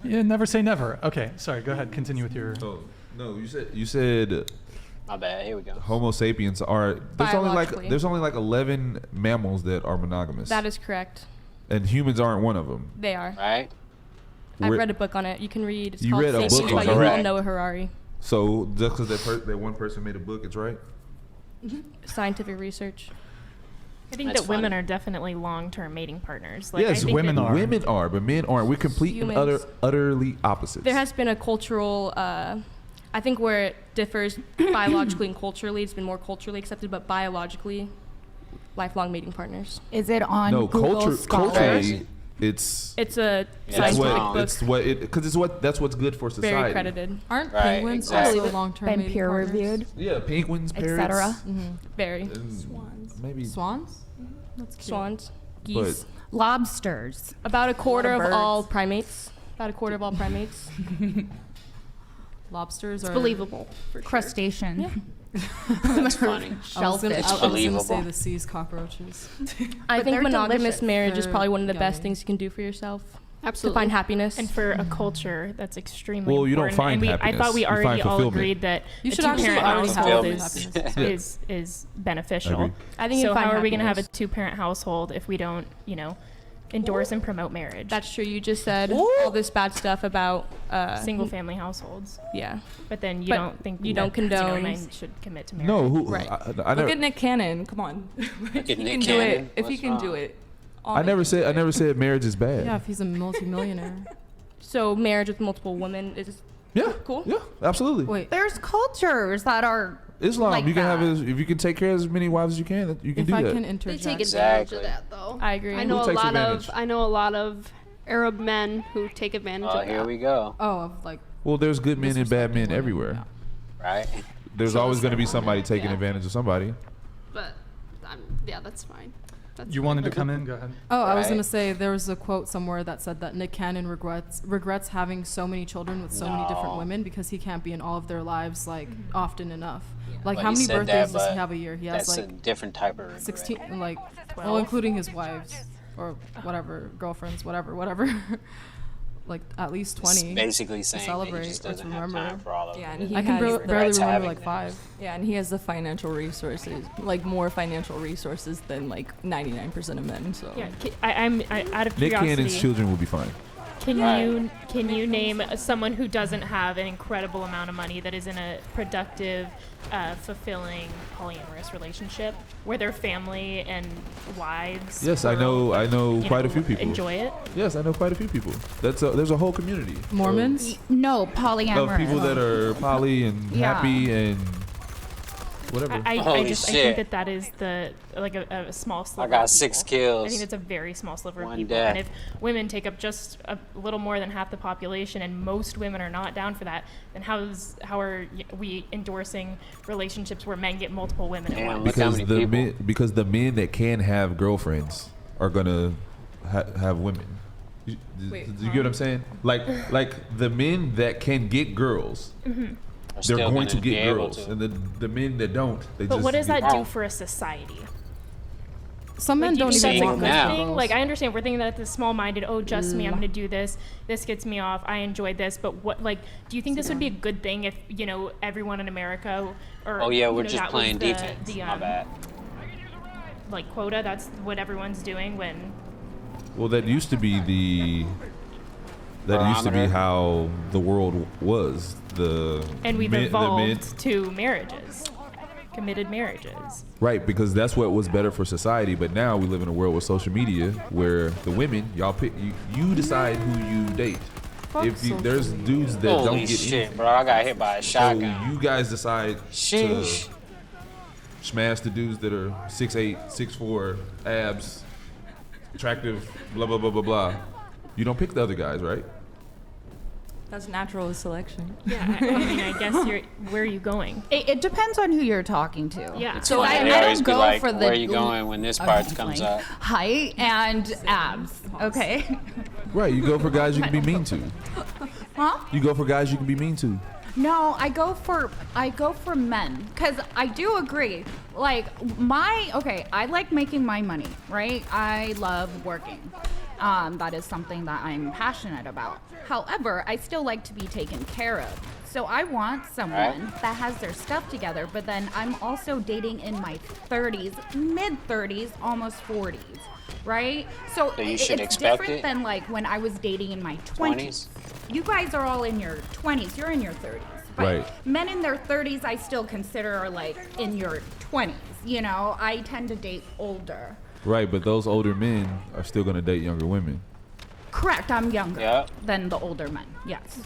yeah, never say never. Okay, sorry. Go ahead. Continue with your. Oh, no, you said. My bad. Here we go. Homo sapiens are. Biologically. There's only like 11 mammals that are monogamous. That is correct. And humans aren't one of them. They are. Right? I've We're- read a book on it. You can read. It's You called read a Sapiens book by on it? Yuval Noah Harari. So just because that one person made a book, it's right. Scientific research. I think That's that women funny. are definitely long-term mating partners. Like, I Yes, think women that- are. Women are, but men aren't. We're complete and Humans. utterly opposites. There has been a cultural. I think where it differs biologically and culturally, it's been more culturally accepted, but biologically, lifelong mating partners. Is it on no Google Scholar? culturally, it's It's a Yeah, scientific wrong. book. it's what it because it's what that's what's good for society. Very credited. Aren't Right, penguins exactly. also long-term Been mating peer partners? reviewed, Yeah, penguins, parrots, etc. Very. and maybe Swans? That's cute. Swans, geese. Lobsters. About a quarter of birds. all primates. About a quarter of all primates. lobsters It's are believable. Crustacean. Yeah. That's funny. I was gonna believable. say the sea's cockroaches. I think they're monogamous delicious. marriage is They're probably one of the best yummy. things you can do for yourself. Absolutely. To find happiness. And for a culture, that's extremely Well, you don't important. find and I thought we happiness. You already find all fulfillment. agreed that You a should actually two-parent already have household happiness. is beneficial. Agree. I think you So find how are we going to have a happiness. two-parent household if we don't, endorse and promote marriage? That's true. You just said all this bad stuff about single-family households. Yeah. But then you But don't think you that don't condone- men should commit to marriage. No, who? Right. I Look never. at Nick Cannon. Come on. Look at If he Nick can do it, Cannon. if he What's can do wrong? it, I never said marriage is bad. yeah, if he's a multimillionaire. So marriage with multiple women is Yeah. cool. Yeah. Absolutely. Wait, There's cultures that are Islam. like you can that. have if you can take care of as many wives as you can. You can if do I that. can They interject. take advantage Exactly. of that, though. I agree. I know Who a takes lot advantage? of Arab men who take advantage Oh, of here that. we go. Oh, of like Well, there's good men and bad men disrespecting women, everywhere. Right? There's always going to be somebody taking Yeah. advantage of somebody. But yeah, that's fine. That's You wanted to come in? Go ahead. Oh, I was Right. gonna say there was a quote somewhere that said that Nick Cannon regrets having so many children with so many different No. women because he can't be in all of their lives like often enough. Like Well, how he many said birthdays that, does he but have a year? He has That's a like different type of regret. 16, like 12? well, including his wives or whatever, girlfriends, whatever. Like at least 20. It's basically to saying that celebrate he just or to doesn't have remember. time for all of Yeah, it. and he I can has barely Regrets remember having like them. 5. Yeah, and he has the financial resources, like more financial resources than like 99% of men. So Yeah, I'm out of Nick curiosity. Cannon's children will be fine. Can you name someone who doesn't have an incredible amount of money that is in a productive, fulfilling polyamorous relationship where their family and wives? Yes, I know quite a few people. Enjoy it. Yes, I know quite a few people. There's a whole community. Mormons? No, polyamorous. Of people that are poly and Yeah. happy and whatever. I Holy just shit. think that is a small sliver. I got of 6 people. kills. I think it's a very small sliver of One people. death. And if women take up just a little more than half the population, and most women are not down for that, then how are we endorsing relationships where men get multiple women at once? Because the men that can have girlfriends are gonna have women. You get what I'm saying? Like the men that can get girls, Mhm. Are they're still going to gonna be get able girls, to. and the men that don't, they But just. what does get- that do for a society? Some men Do you don't think even that's a want good multiple thing? girls. Like I understand we're thinking that it's small-minded. Oh, just me. I'm going to do this. This gets me off. I enjoyed this. But what? Like, do you think this would be a good thing if everyone in America or Oh yeah, we're that just was playing the- defense. The, My bad. like quota. That's what everyone's doing when. Well, that used to be Barometer. how the world was. And we've men- the evolved men- to marriages, committed marriages. Right, because that's what was better for society. But now we live in a world with social media where the women, y'all pick, you decide who you date. There's dudes that Holy don't get shit, anything. bro! I got hit by a shotgun. So you guys decide Sheesh. to smash the dudes that are 6'8", 6'4", abs, attractive, blah blah blah blah blah. You don't pick the other guys, right? That's natural selection. Yeah, I mean, I guess where are you going? It depends on who you're talking to. Yeah. So They I always don't be go like, for the where are you going when this part comes up? height and abs. Okay. Right, you go for guys you can be mean to. Huh? You go for guys you can be mean to. No, I go for men because I do agree. Like I like making my money, right? I love working. That is something that I'm passionate about. However, I still like to be taken care of. So I want someone that has their stuff together, but then I'm also dating in my 30s, mid-30s, almost 40s, right? So you should it's expect different it. than like when I was dating in my 20s. You guys are all in your 20s. You're in your 30s. But Right. men in their 30s I still consider are like in your 20s. I tend to date older. Right, but those older men are still gonna date younger women. Correct, I'm younger Yep. than the older men. Yes.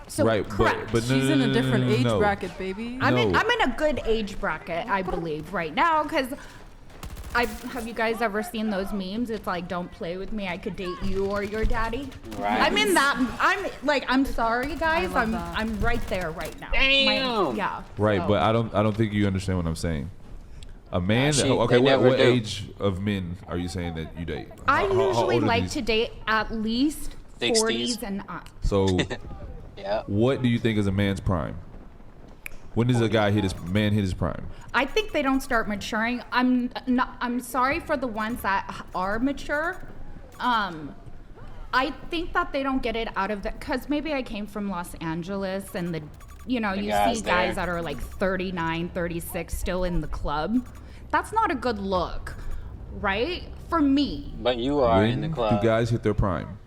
So Right, correct. but no, She's no, in no, a no, different no, no, age no. bracket, baby. I'm in No. a good age bracket, I believe, right now, because have you guys ever seen those memes? It's like, don't play with me, I could date you or your daddy. Right. I'm in that. I'm sorry, guys. love that. I'm right there right now. Damn. Yeah. Right, So- but I don't think you understand what I'm saying. A man. Nah, Okay, they never what do. age of men are you saying that you date? I How usually old are like these? to date at least 60s. 40s and up. So, Yep. What do you think is a man's prime? When does a guy hit his prime? I think they don't start maturing. I'm sorry for the ones that are mature. I think that they don't get it out of that because maybe I came from Los Angeles and you see guys that are like 39, 36 still in the club. That's not a good look, right? For me. But you are in the club. Do guys hit their prime?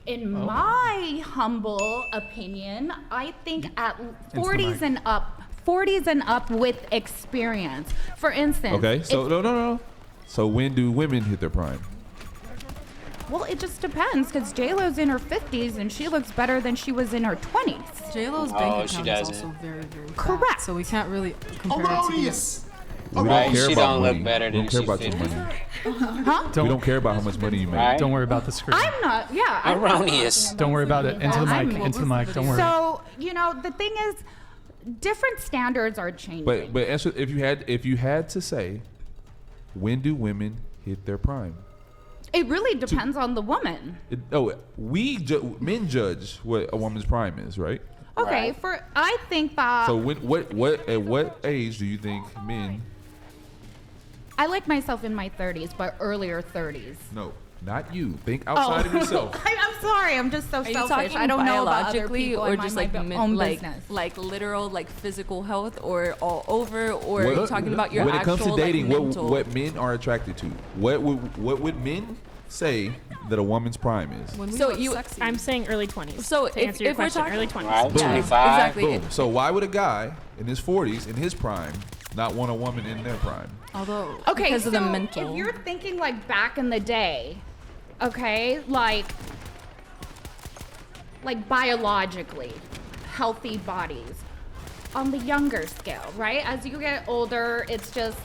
In my humble opinion, I think at 40s and up with experience. For instance. Okay, so no. So when do women hit their prime? Well, it just depends because J-Lo's in her 50s and she looks better than she was in her 20s. J-Lo's bank account is also very, very correct. fat, so we can't really compare it to We don't care about money. We don't care about your money. Huh? We don't care about how much money you make. Right. Don't worry about the screen. I'm not, yeah. I'm not Erroneous. talking Don't worry about it. Into the I'm mic. mixed. Into the mic. Don't worry. So, the thing is, different standards are changing. But answer if you had to say, when do women hit their prime? It really depends on the woman. Men judge what a woman's prime is, right? Okay, I think that. So at what age do you think men? I like myself in my 30s, but earlier 30s. No, not you. Think outside of yourself. I'm sorry. I'm just so Are you selfish. talking I don't know about other biologically people or and just my like own like business. like literal like physical health or all over or are you talking about your when actual it comes to dating, like, mental? what men are attracted to? What would men say that a woman's prime is? So I'm saying early 20s. So to answer your if we're question, talking early 20s. Right, Boom. 25. Exactly. Boom. So why would a guy in his 40s, in his prime, not want a woman in their prime? Although, Okay, because so of the mental. if you're thinking like back in the day, okay, like biologically healthy bodies on the younger scale, right? As you get older, it's just,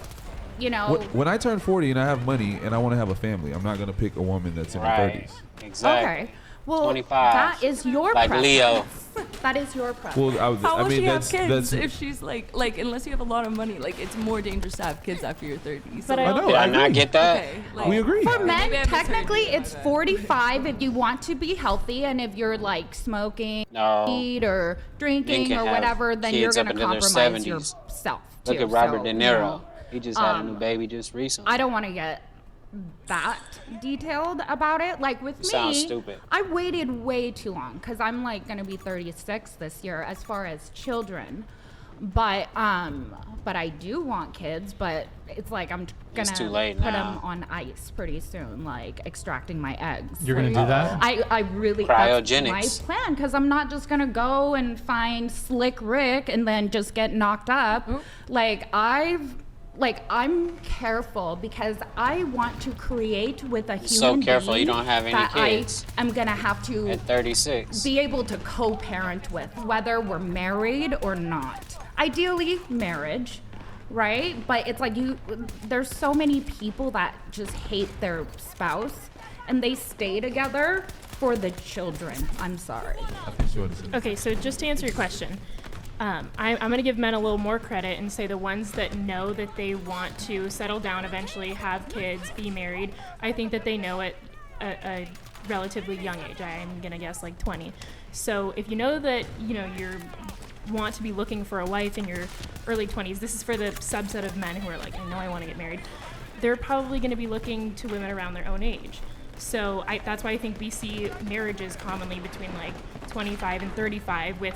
When I turn 40 and I have money and I want to have a family, I'm not going to pick a woman that's in her 30s. Exactly. Okay. Well, 25. that is your Like preference. Leo. That is your preference. Well, How will I mean, she have kids that's if she's like unless you have a lot of money, like it's more dangerous to have kids after you're 30. So But I know. Did I I not agree. get that? okay, like, We agree. For men, Maybe I misheard technically, you, it's but- 45 if you want to be healthy, and if you're like smoking, No. weed, or drinking, can or have whatever, then you're kids going up to into their compromise 70s. yourself. Look too. at Robert So, De you Niro. know, He just had a new baby just recently. I don't want to get that detailed about it. Like with me, Sounds stupid. I waited way too long because I'm like going to be 36 this year as far as children. But I do want kids, but it's like I'm It's gonna too late put now. them on ice pretty soon, like extracting my eggs. You're gonna do that? I really Cryogenics. that's my plan because I'm not just gonna go and find Slick Rick and then just get knocked up. I'm careful because I want to create with a human So careful being you don't have any that kids. I'm gonna have to At 36. be able to co-parent with, whether we're married or not. Ideally, marriage, right? But it's like there's so many people that just hate their spouse and they stay together for the children. I'm sorry. Okay, so just to answer your question, I'm going to give men a little more credit and say the ones that know that they want to settle down eventually, have kids, be married, I think that they know at a relatively young age. I'm going to guess like 20. So if you know that, you want to be looking for a wife in your early 20s, this is for the subset of men who are like, I know I want to get married. They're probably going to be looking to women around their own age. So that's why I think we see marriages commonly between like 25 and 35 with,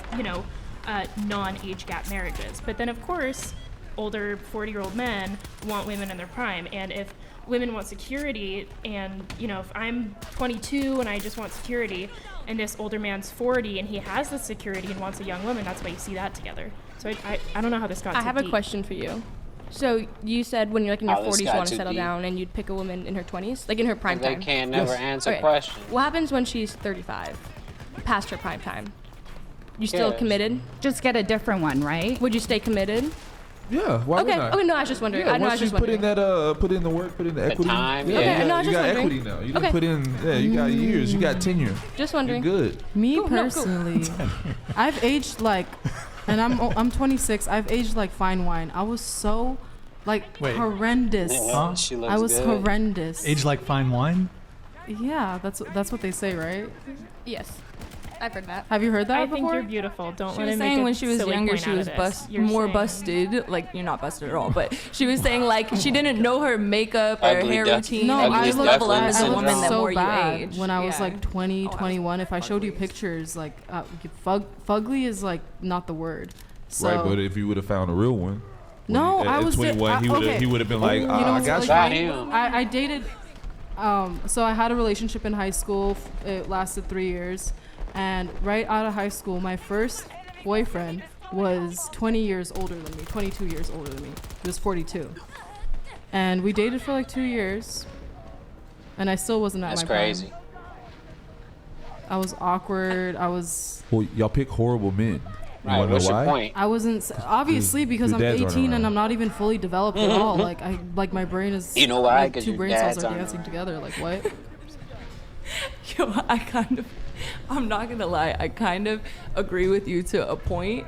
non-age gap marriages. But then, of course, older 40-year-old men want women in their prime. And if women want security and, if I'm 22 and I just want security and this older man's 40 and he has the security and wants a young woman, that's why you see that together. So I don't know how this got I so have a deep. question for you. So you said when you're like in your Oh, this 40s you got want to too settle deep. down and you'd pick a woman in her 20s, like in her prime They time. can't never answer Okay. questions. What happens when she's 35, past her prime time? You still Yes. committed? Just get a different one, right? Would you stay committed? Yeah, why Okay. would not? Okay, no, I was just wondering. Yeah, I know, I once was you just put in wondering. that, put in the work, put in the equity. time, yeah, yeah. Okay, no, I was you just got wondering. equity now. You Okay. done put in, you got years, you got tenure. Just wondering. You're good. Me Cool, no, cool. personally, I've aged like, and I'm 26. I've aged like fine wine. I was so, like, Wait. horrendous. Huh? She looks I was good. horrendous. Age like fine wine? Yeah, that's what they say, right? Yes. I've heard that. Have you heard that I before? think you're beautiful. Don't She let was him saying make a when she was silly younger, point she out was of this. You're more saying- busted. Like, you're not busted at all, but she was saying like she didn't know her makeup or Ugly hair duck- routine. No, and I you just looked, level up I as a looked woman the so more bad you age. when I was Yeah. like 20, 21. If I showed you pictures, like fugly is like not the word. So, Right, but if you would have found a real one. no, I at was 21, he would have been like, you know I what's got really you. funny? I dated. So I had a relationship in high school. It lasted 3 years, and right out of high school, my first boyfriend was 20 years older than me. 22 years older than me. He was 42, and we dated for like 2 years, and I still wasn't at That's my prime. crazy. I was awkward. I was. Well, y'all pick horrible men. You Right, wanna what's know your why? point? I wasn't obviously because your I'm dad's running 18 and around. I'm not even fully developed at all. Like my brain is. You know why? Like 'Cause two your brain cells dad's are running dancing around. together. Like what? Yo, I'm not gonna lie, I kind of agree with you to a point.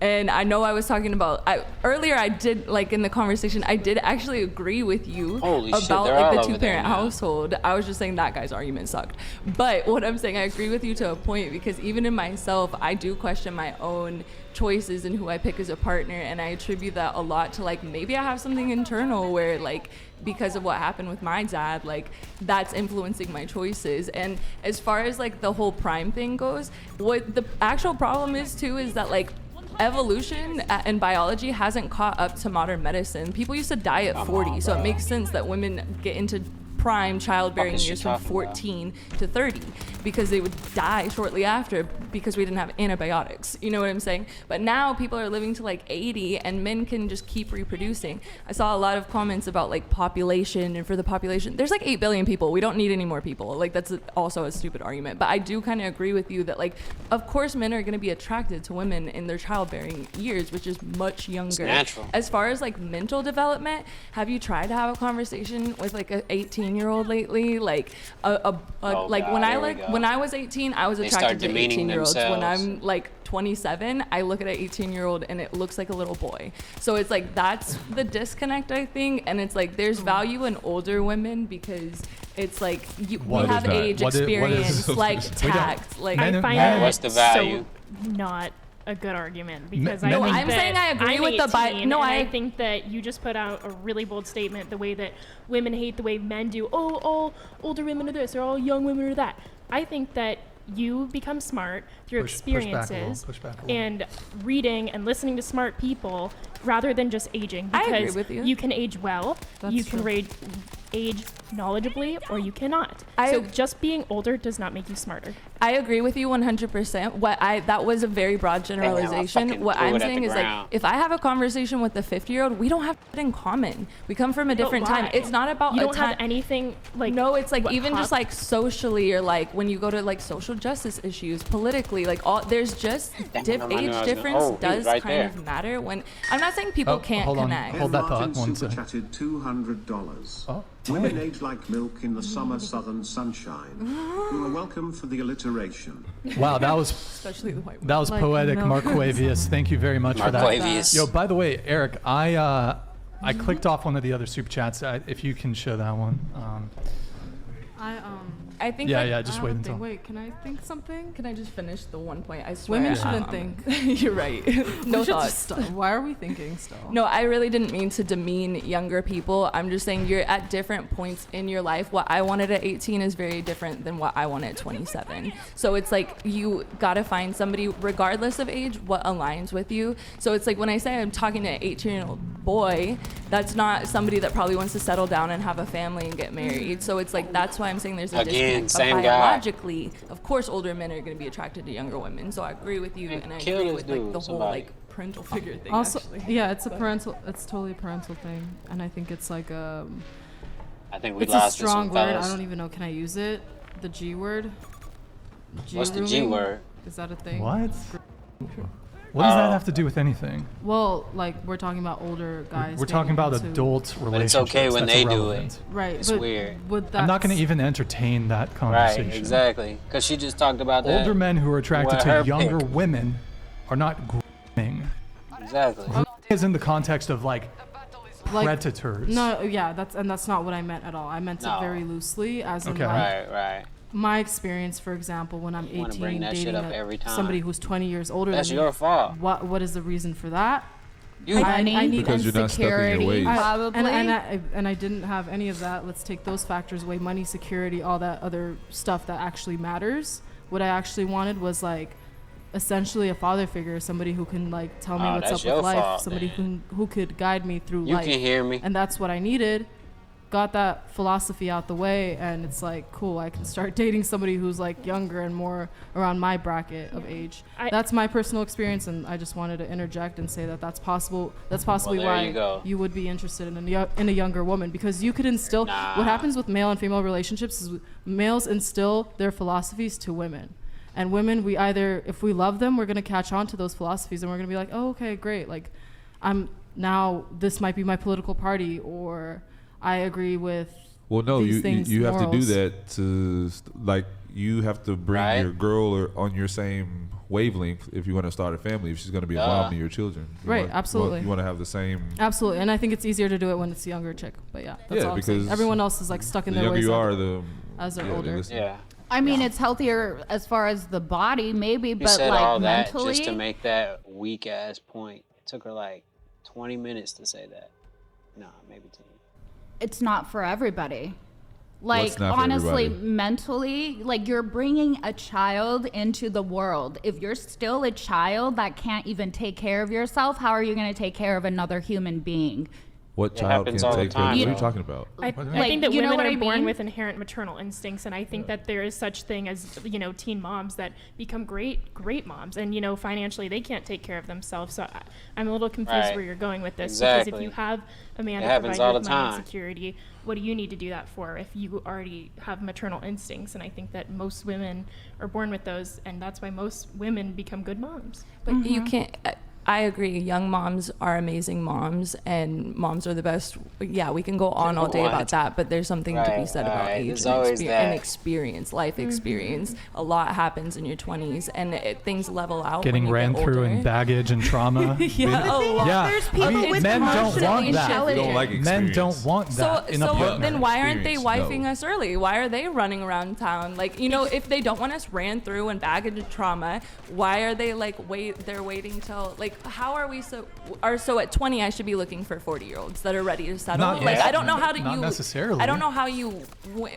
And I know I was talking about earlier. I did like in the conversation. I did actually agree with you Holy shit, about they're like all the over there two-parent now. household. I was just saying that guy's argument sucked. But what I'm saying, I agree with you to a point because even in myself, I do question my own choices and who I pick as a partner, and I attribute that a lot to like maybe I have something internal where like because of what happened with my dad, like that's influencing my choices. And as far as like the whole prime thing goes, what the actual problem is too is that like evolution and biology hasn't caught up to modern medicine. People used to die at 40, so it makes sense that women get into prime childbearing Fuck is she years from talking about? 14 to 30 because they would die shortly after because we didn't have antibiotics. You know what I'm saying? But now people are living to like 80 and men can just keep reproducing. I saw a lot of comments about like population and for the population. There's like 8 billion people. We don't need any more people. Like that's also a stupid argument. But I do kind of agree with you that like of course men are going to be attracted to women in their childbearing years, which is much younger. natural. As far as like mental development, have you tried to have a conversation with like an 18-year-old lately? Like Oh, like God, when I here we like go. when I was 18, I was They attracted start to demeaning 18-year-olds. When themselves. I'm like 27, I look at an 18-year-old and it looks like a little boy. So it's like that's the disconnect, I think. And it's like there's value in older women because it's like we What is have that? age, What is- experience, like We don't- tact. Like Men- I find men- that What's the value? so not a good argument because Men- I think I'm that saying I agree I'm with the 18, no, and I I think that you just put out a really bold statement the way that women hate the way men do. Oh, all older women are this or all young women are that. I think that you become smart through Push back a little, experiences push back a little. and reading and listening to smart people rather than just aging I because agree with you. can age well, That's you can true. age knowledgeably or you cannot. I- So just being older does not make you smarter. I agree with you 100%. That was a very broad generalization. fucking What threw I'm it at saying the is like ground. if I have a conversation with a 50-year-old, we don't have it in common. We come from a different time. why? It's not about You a don't time. have anything like No, it's like what even just like socially or like when you go to like social justice issues, politically, like all there's just Damn, I knew I age was gonna- difference oh, he was does right kind there. of matter. When I'm not saying people Oh, can't hold on. connect. Hold that Martin thought one super sec. chatted $200. Oh. Women age like milk in the summer southern sunshine. You are welcome for the alliteration. Wow, that was Especially the white that was Like poetic, milk. Marquavius. Thank you very much for that. Marquavius. Yo, by the way, Eric, I clicked off one of the other super chats. If you can show that one. I think Yeah, like, yeah. Just I wait don't until. think- Wait, can I think something? Can I just finish the one point? I swear. Women shouldn't think. You're right. No We should thoughts. just stop. Why are we thinking still? No, I really didn't mean to demean younger people. I'm just saying you're at different points in your life. What I wanted at 18 is very different than what I wanted at 27. So it's like you gotta find somebody, regardless of age, what aligns with you. So it's like when I say I'm talking to an 18-year-old boy, that's not somebody that probably wants to settle down and have a family and get married. So it's like that's why I'm saying there's a Again, disconnect. same But guy. biologically, of course, older men are going to be attracted to younger women. So I agree with you, and I kill agree this with like dude, the whole somebody. like parental figure thing. Also, actually. yeah, it's totally a parental thing, and I think it's like I think we it's a lost this strong one, word. fellas. I don't even know. Can I use it? The G word. What's the G G-rooming? word? Is that a thing? What? What does that have to do with anything? Well, like we're talking about older guys. We're talking about getting into- adult relationships. But it's okay when That's they do irrelevant. it. Right. It's but weird. Would I'm not going that's- to even entertain that conversation. Right, exactly. Because she just talked about that. Older men who are attracted What to her younger pick. women are not grooming. Exactly. Is in the context of like like, predators. No, yeah, that's not what I meant at all. I meant No. it very loosely, as in Okay. like Right, right. my experience, for example, when I'm wanna bring 18 that shit dating up every time. somebody who's 20 years older That's than me, your fault. What is the reason for that? I need Because you're not stuck in your ways. and I didn't have any of that. Let's take those factors away: money, security, all that other stuff that actually matters. What I actually wanted was like essentially a father figure, somebody who can like tell me what's that's up with your life, fault, somebody then. who could guide me through You life. can hear me. And that's what I needed. Got that philosophy out the way, and it's like cool. I can start dating somebody who's like younger and more around my bracket of age. That's my personal experience, and I just wanted to interject and say that that's possible. That's possibly Well, there why you go. you would be interested in a younger woman, because you could instill. What happens with male and female relationships is males instill their philosophies to women, and women, we either, if we love them, we're gonna catch on to those philosophies, and we're gonna be like, oh, okay, great. Like, I'm now, this might be my political party, or I agree with. Well, no, these you things, have to do morals. that to like you have to bring your girl on your same wavelength if you want to start a family. If she's going to be a mom to your children, Right, absolutely. You want to have the same. Absolutely, and I think it's easier to do it when it's a younger chick. But yeah, that's all I'm saying. because Everyone else is like stuck in the their younger ways you as- are, the as they're they older. listen. Yeah. I mean, it's healthier as far as the body, maybe, You but said like all that mentally. just to make that weak ass point. It took her like 20 minutes to say that. No, maybe 10. It's not for everybody. Like, What's not for honestly, everybody? mentally, like, you're bringing a child into the world. If you're still a child that can't even take care of yourself, how are you going to take care of another human being? What It child can happens all the take care? What time, are you though. talking about? I Like, think that you know women what are I born mean? with inherent maternal instincts, and I think that there is such thing as, you know, teen moms that become great moms, and, you know, financially they can't take care of themselves. So I'm a little confused Right. where you're going with this, because if Exactly. you have a man It to happens provide all you with the money and time. security, what do you need to do that for if you already have maternal instincts? And I think that most women are born with those, and that's why most women become good moms. But you can't. I agree. Young moms are amazing moms, and moms are the best. Yeah, we can go on all day about that, but there's something to be Right, said about right. age There's and, always and that. experience, life experience. A lot happens in your 20s, and things level out. Getting when you ran get through older. in baggage and trauma. Yeah, a lot. Yeah, There's people with men don't emotional want that. intelligence. Don't like Men experience. don't want So, that in a so partner. then why aren't they Experience, wifing no. us early? Why are they running around town? Like, you know, if they don't want us ran through and baggage and trauma, why are they like they're waiting till like how are we so at 20 I should be looking for 40-year-olds that are ready to settle? Not Like nec- I don't know how to not necessarily. I don't know how you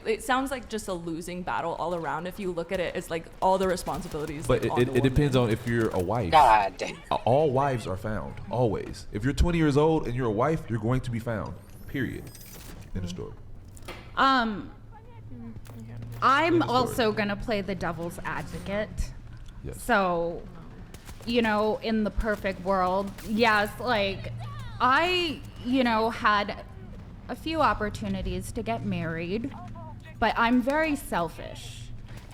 it sounds like just a losing battle all around if you look at it as like all the responsibilities. But like, on the it depends woman. on if you're a wife. God damn. All wives are found, always. If you're 20 years old and you're a wife, you're going to be found. Period. In the story. I'm story. also going to play the devil's advocate. Yes. So, you know, in the perfect world, yes, like, I, you know, had a few opportunities to get married, but I'm very selfish.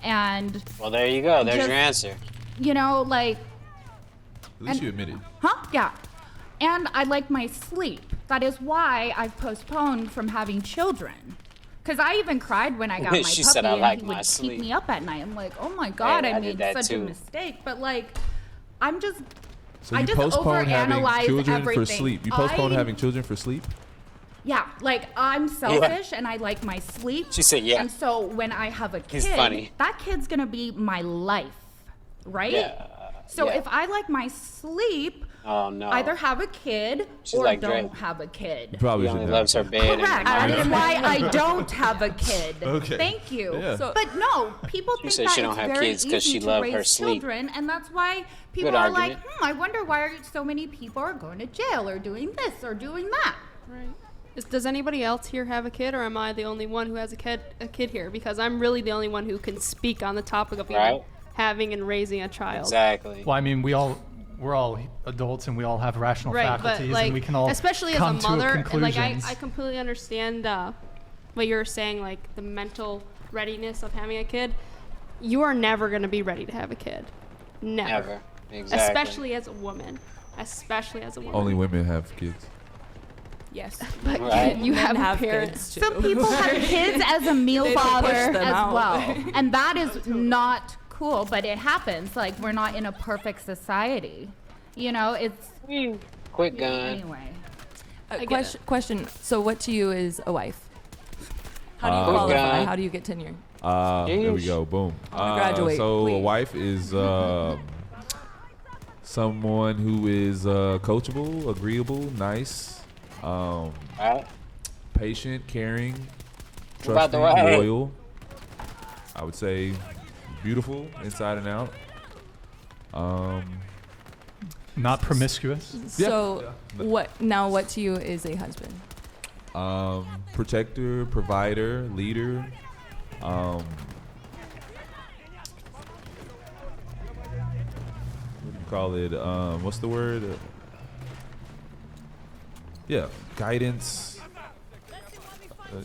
And, Well, there you go. There's Just- your answer. you know, like, At least you admitted. huh? Yeah. And I like my sleep. That is why I've postponed from having children. Because I even cried when I got my She puppy said, "I and like he my would sleep." keep me up at night. I'm like, oh my God, Hey, I I made did that such a too. mistake. But like, I'm just, So I you just postpone having overanalyze children everything. for sleep. You postpone I- having children for sleep? Yeah, like I'm selfish and I like my sleep. She said, yeah. And so when I have a kid, He's funny. that kid's gonna be my life, right? Yeah. So yeah. if I like my sleep, Oh, no. either have a kid She's or like don't Drake. have a kid. You probably He only should loves her bed Correct. and That her is why I don't have a kid. Okay. Thank you. Yeah. So- But no, people She think said that she don't it's have very kids 'cause easy she to love raise her sleep. children, and that's why people Good are argument. like, I wonder why so many people are going to jail or doing this or doing that. Right. Does anybody else here have a kid, or am I the only one who has a kid here? Because I'm really the only one who can speak on the topic of even Right. having and raising a child. Exactly. Well, I mean, we're all adults and we all have rational Right, but faculties, like, and we can all especially come as a mother, to and like conclusions. I completely understand what you're saying, like the mental readiness of having a kid. You are never going to be ready to have a kid. Never. Never. Exactly. Especially as a woman. Especially as a woman. Only women have kids. Yes. But Right. you Men have, kids, parents. too. Some people have kids as a meal They push father them as out. well, and that is not cool. But it happens. Like we're not in a perfect society. You know, it's Quick gun. anyway. get Question. So, what to you is a wife? How do you qualify? How do you get tenure? There we go. Boom. Graduate, So a please. wife is someone who is coachable, agreeable, nice, patient, caring, About the trusting, wife? loyal. I would say beautiful inside and out. Not promiscuous. So what to you is a husband? Protector, provider, leader. What do you call it? What's the word? Yeah, guidance.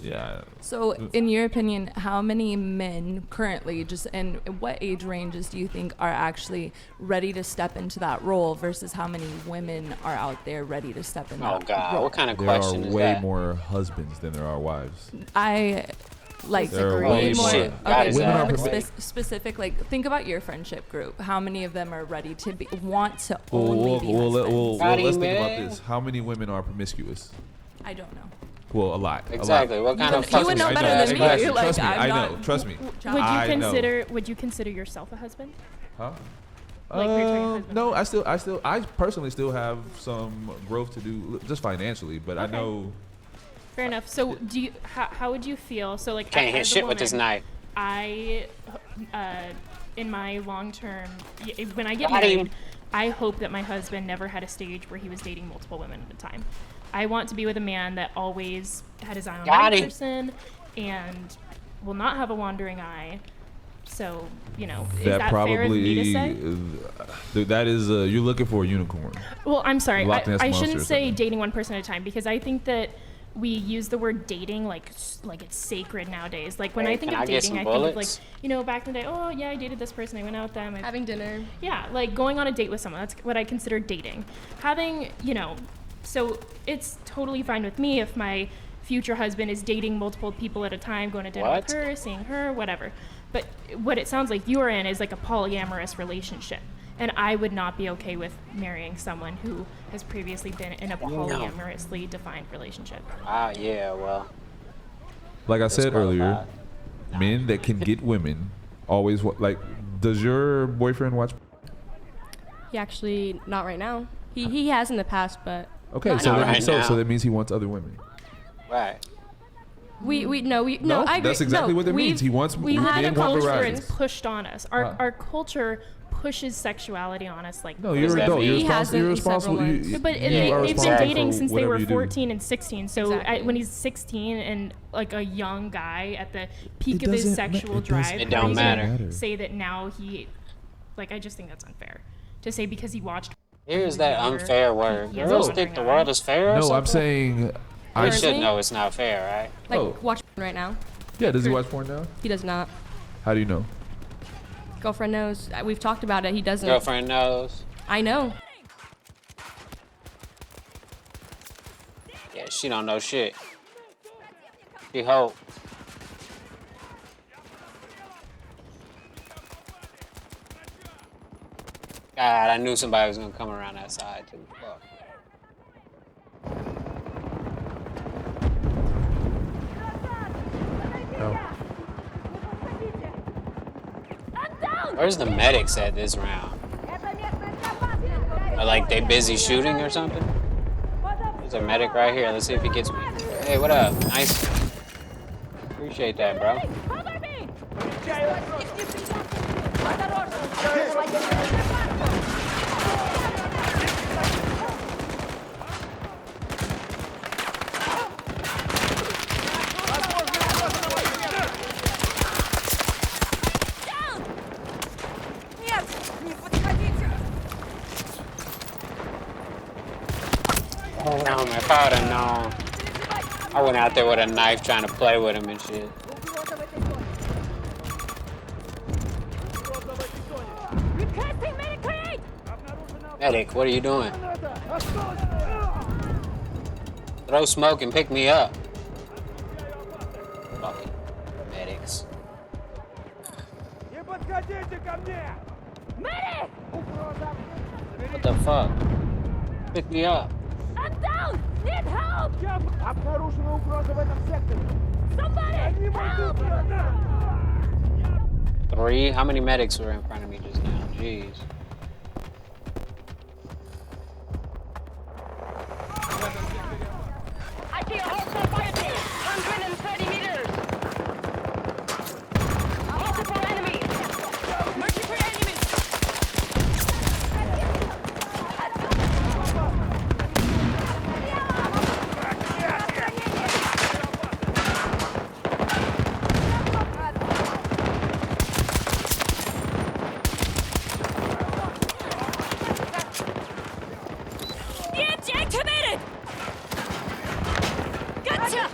Yeah. So, in your opinion, how many men currently, just in what age ranges, do you think are actually ready to step into that role versus how many women are out there ready to step in that God, role? what kind of question There is are way that? more husbands than there are wives. I like There are way way more. more. Okay, so Women are more promi- specific. Like, think about your friendship group. How many of them are ready to want to only be Well, husbands? let's think about this. How many women are promiscuous? I don't know. Well, a lot. Exactly. A lot. What kind of You would know better than me. Exactly. Like, Trust me. I'm I not- know. Trust me. Would you Would you consider yourself a husband? Huh? Like returning husband? No, I personally still have some growth to do, just financially. But I Okay. know. Fair enough. So, how would you feel? So, like, Can't as hit a shit with this woman, knife. I, in my long term, when I get Got him. married, I hope that my husband never had a stage where he was dating multiple women at a time. I want to be with a man that always had his eye on Got one him. person and will not have a wandering eye. So, is That that fair of me to probably say? that is you're looking for a unicorn. Well, I'm sorry. Loch Ness I Monster shouldn't or say something. dating one person at a time because I think that we use the word dating like it's sacred nowadays. Like when Hey, I think can of I get dating, some I think of bullets? like, back in the day, oh yeah, I dated this person, I went out with them. Having dinner. Yeah, like going on a date with someone. That's what I consider dating. Having, so it's totally fine with me if my future husband is dating multiple people at a time, going to dinner What? with her, seeing her, whatever. But what it sounds like you're in is like a polyamorous relationship. And I would not be okay with marrying someone who has previously been in a polyamorously defined relationship. Yeah, well. Like I said earlier, men that can get women always like. Does your boyfriend watch? He actually not right now. He has in the past, but Okay, not so now. that means, so that means he wants other women. Right. No, I agree. That's exactly what that means. He wants. We've had a men want culture variety. it's pushed on us. Our culture pushes sexuality on us like No, you're an adult. You're responsible. You're responsible. but you they've are been responsible dating for since they whatever were you do. 14 and 16. So Exactly. when he's 16 and like a young guy at the peak It of his doesn't sexual ma- it drive, doesn't- It don't how are you gonna matter. Say that now I just think that's unfair to say because he watched. Here's that unfair word. He has a Girls wandering think the eye. world is fair or No, something? I'm saying. I should know it's not fair, right? Like watch right now. Yeah, does he watch porn now? He does not. How do you know? Girlfriend knows. We've talked about it. He doesn't. Girlfriend knows. I know. Yeah, she don't know shit. She hope. God, I knew somebody was gonna come around that side too. Fuck. Where's the medics at this round? Are like they busy shooting or something? There's a medic right here. Let's see if he gets me. Hey, what up? Nice. Appreciate that, bro. Oh, man, if I would have known, I went out there with a knife trying to play with him and shit. Medic, what are you doing? Throw smoke and pick me up. Fucking medics. What the fuck? Pick me up. Обнаружена угроза в этом секторе. 3? How many medics were in front of me just now? Jeez. I see a hostile fire team. 130 meters. Multiple enemies. Multiple enemies. It's activated! Gotcha!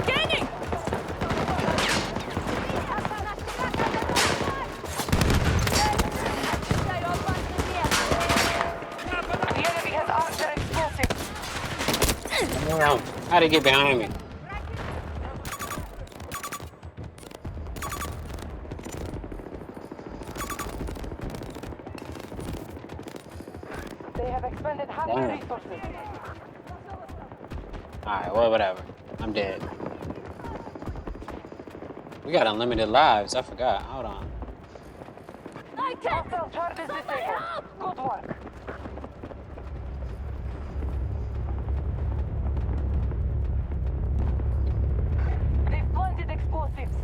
Scanning! The enemy has armed their explosives. Damn. How'd he get behind me? They have expended half their Damn. resources. Alright, well, whatever. I'm dead. We got unlimited lives. I forgot. Hold on. Hostile charges disabled. Good work. They've planted explosives.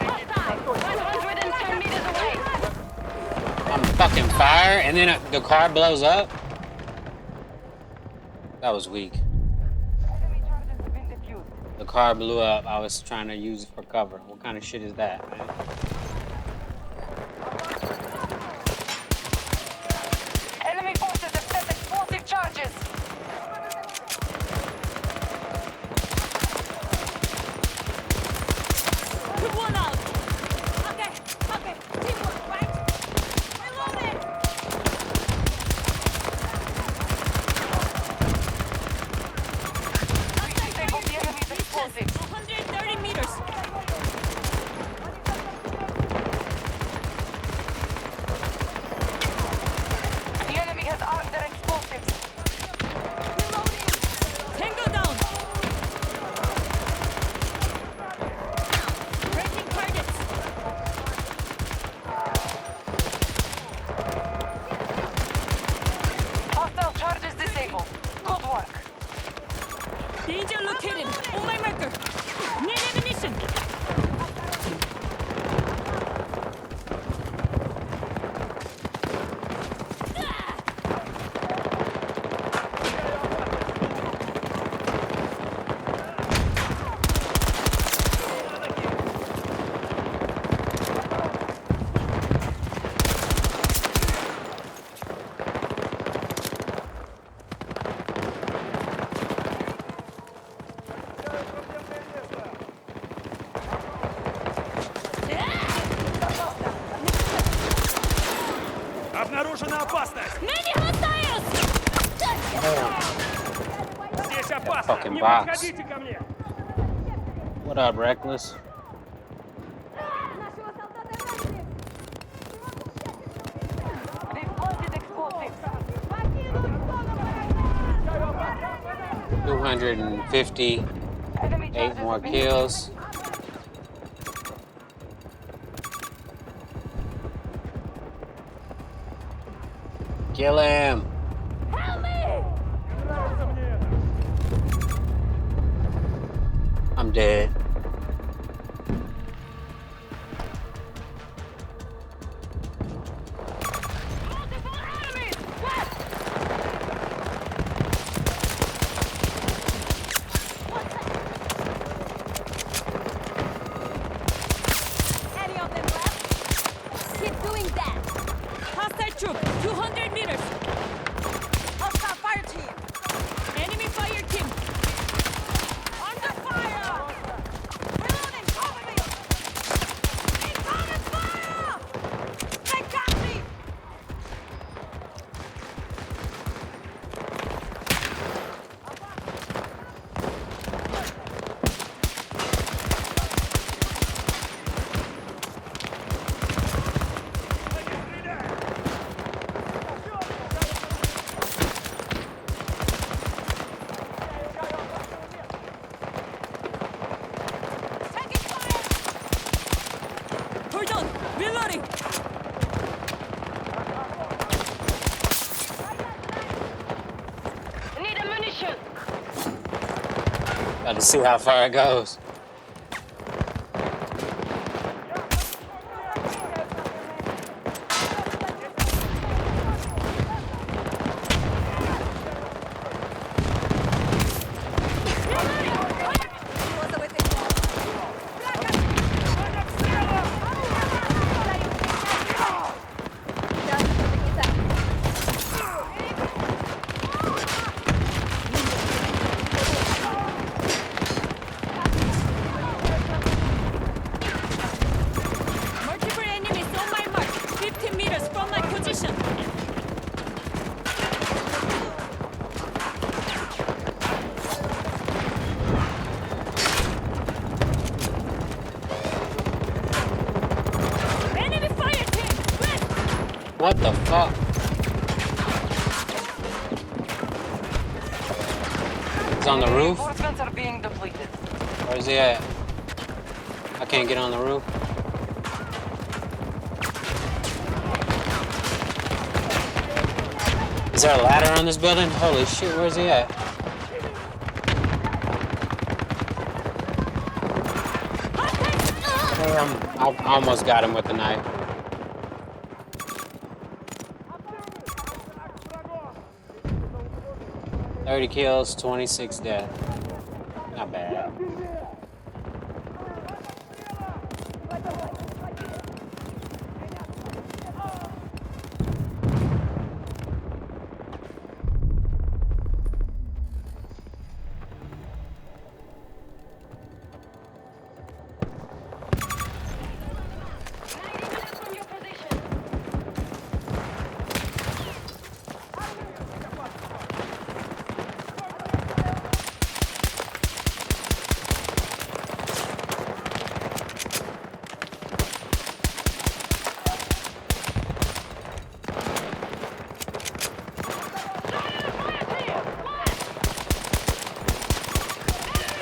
Hostile! 110 meters away. I'm fucking fire, and then the car blows up. That was weak. The car blew up. I was trying to use it for cover. What kind of shit is that, man? Enemy forces have set explosive charges. Put one out! Okay. Teamwork, right? Reloading! Disable the enemy's explosives. 130 meters. The enemy has armed their explosives. Tango down. Breaking targets. Hostile charges disabled. Good work. Danger located. On my marker. Need ammunition. Обнаружена опасность! Many hostiles! Здесь опасно! Fucking Не box. подходите ко мне! What up, Reckless? They've planted explosives. 250. 8 more kills. Kill him. I'm dead. Let's see how far it goes. Multiple enemies on my mark. 15 meters from my position. Enemy fire team. West. What the fuck? He's on the roof? Reinforcements are being depleted. Where is he at? I can't get on the roof. Is there a ladder on this building? Holy shit, where's he at? Damn, I almost got him with the knife. $30 kills, 26 death. Not bad.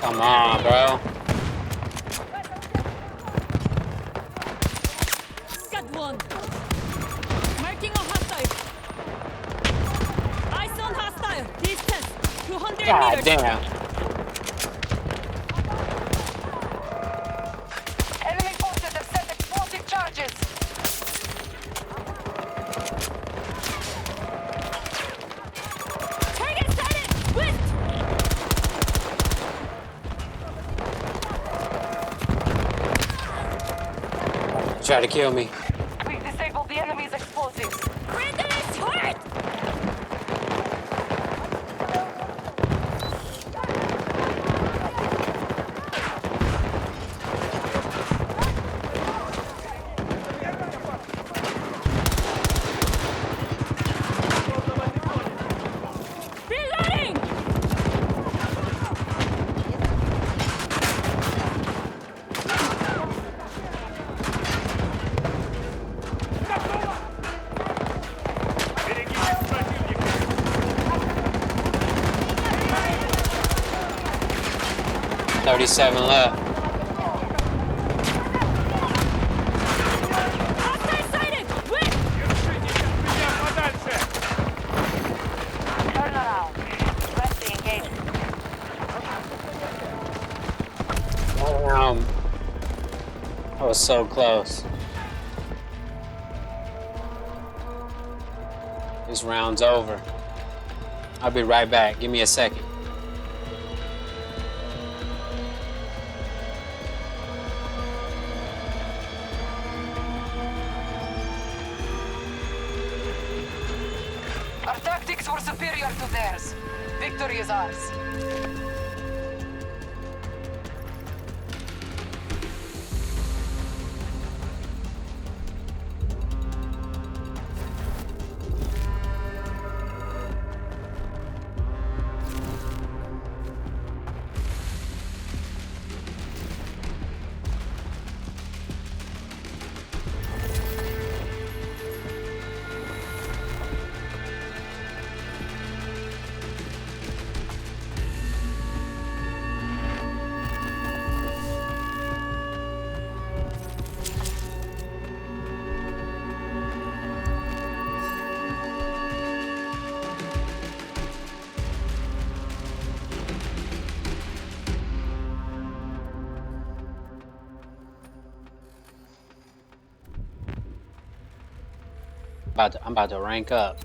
Come on, bro. Got one. Marking a hostile. Eyes on hostile. Distance 200 God meters. damn. Enemy forces have set explosive charges. Target sighted. West. Try to kill me. We've disabled the enemy's explosives. Brandon is hurt. Reloading. $37 left. Hostile sighted. West. Turn around. Press the engagement. I was so close. This round's over. I'll be right back. Give me a second. Our tactics were superior to theirs. Victory is ours. I'm about to rank up.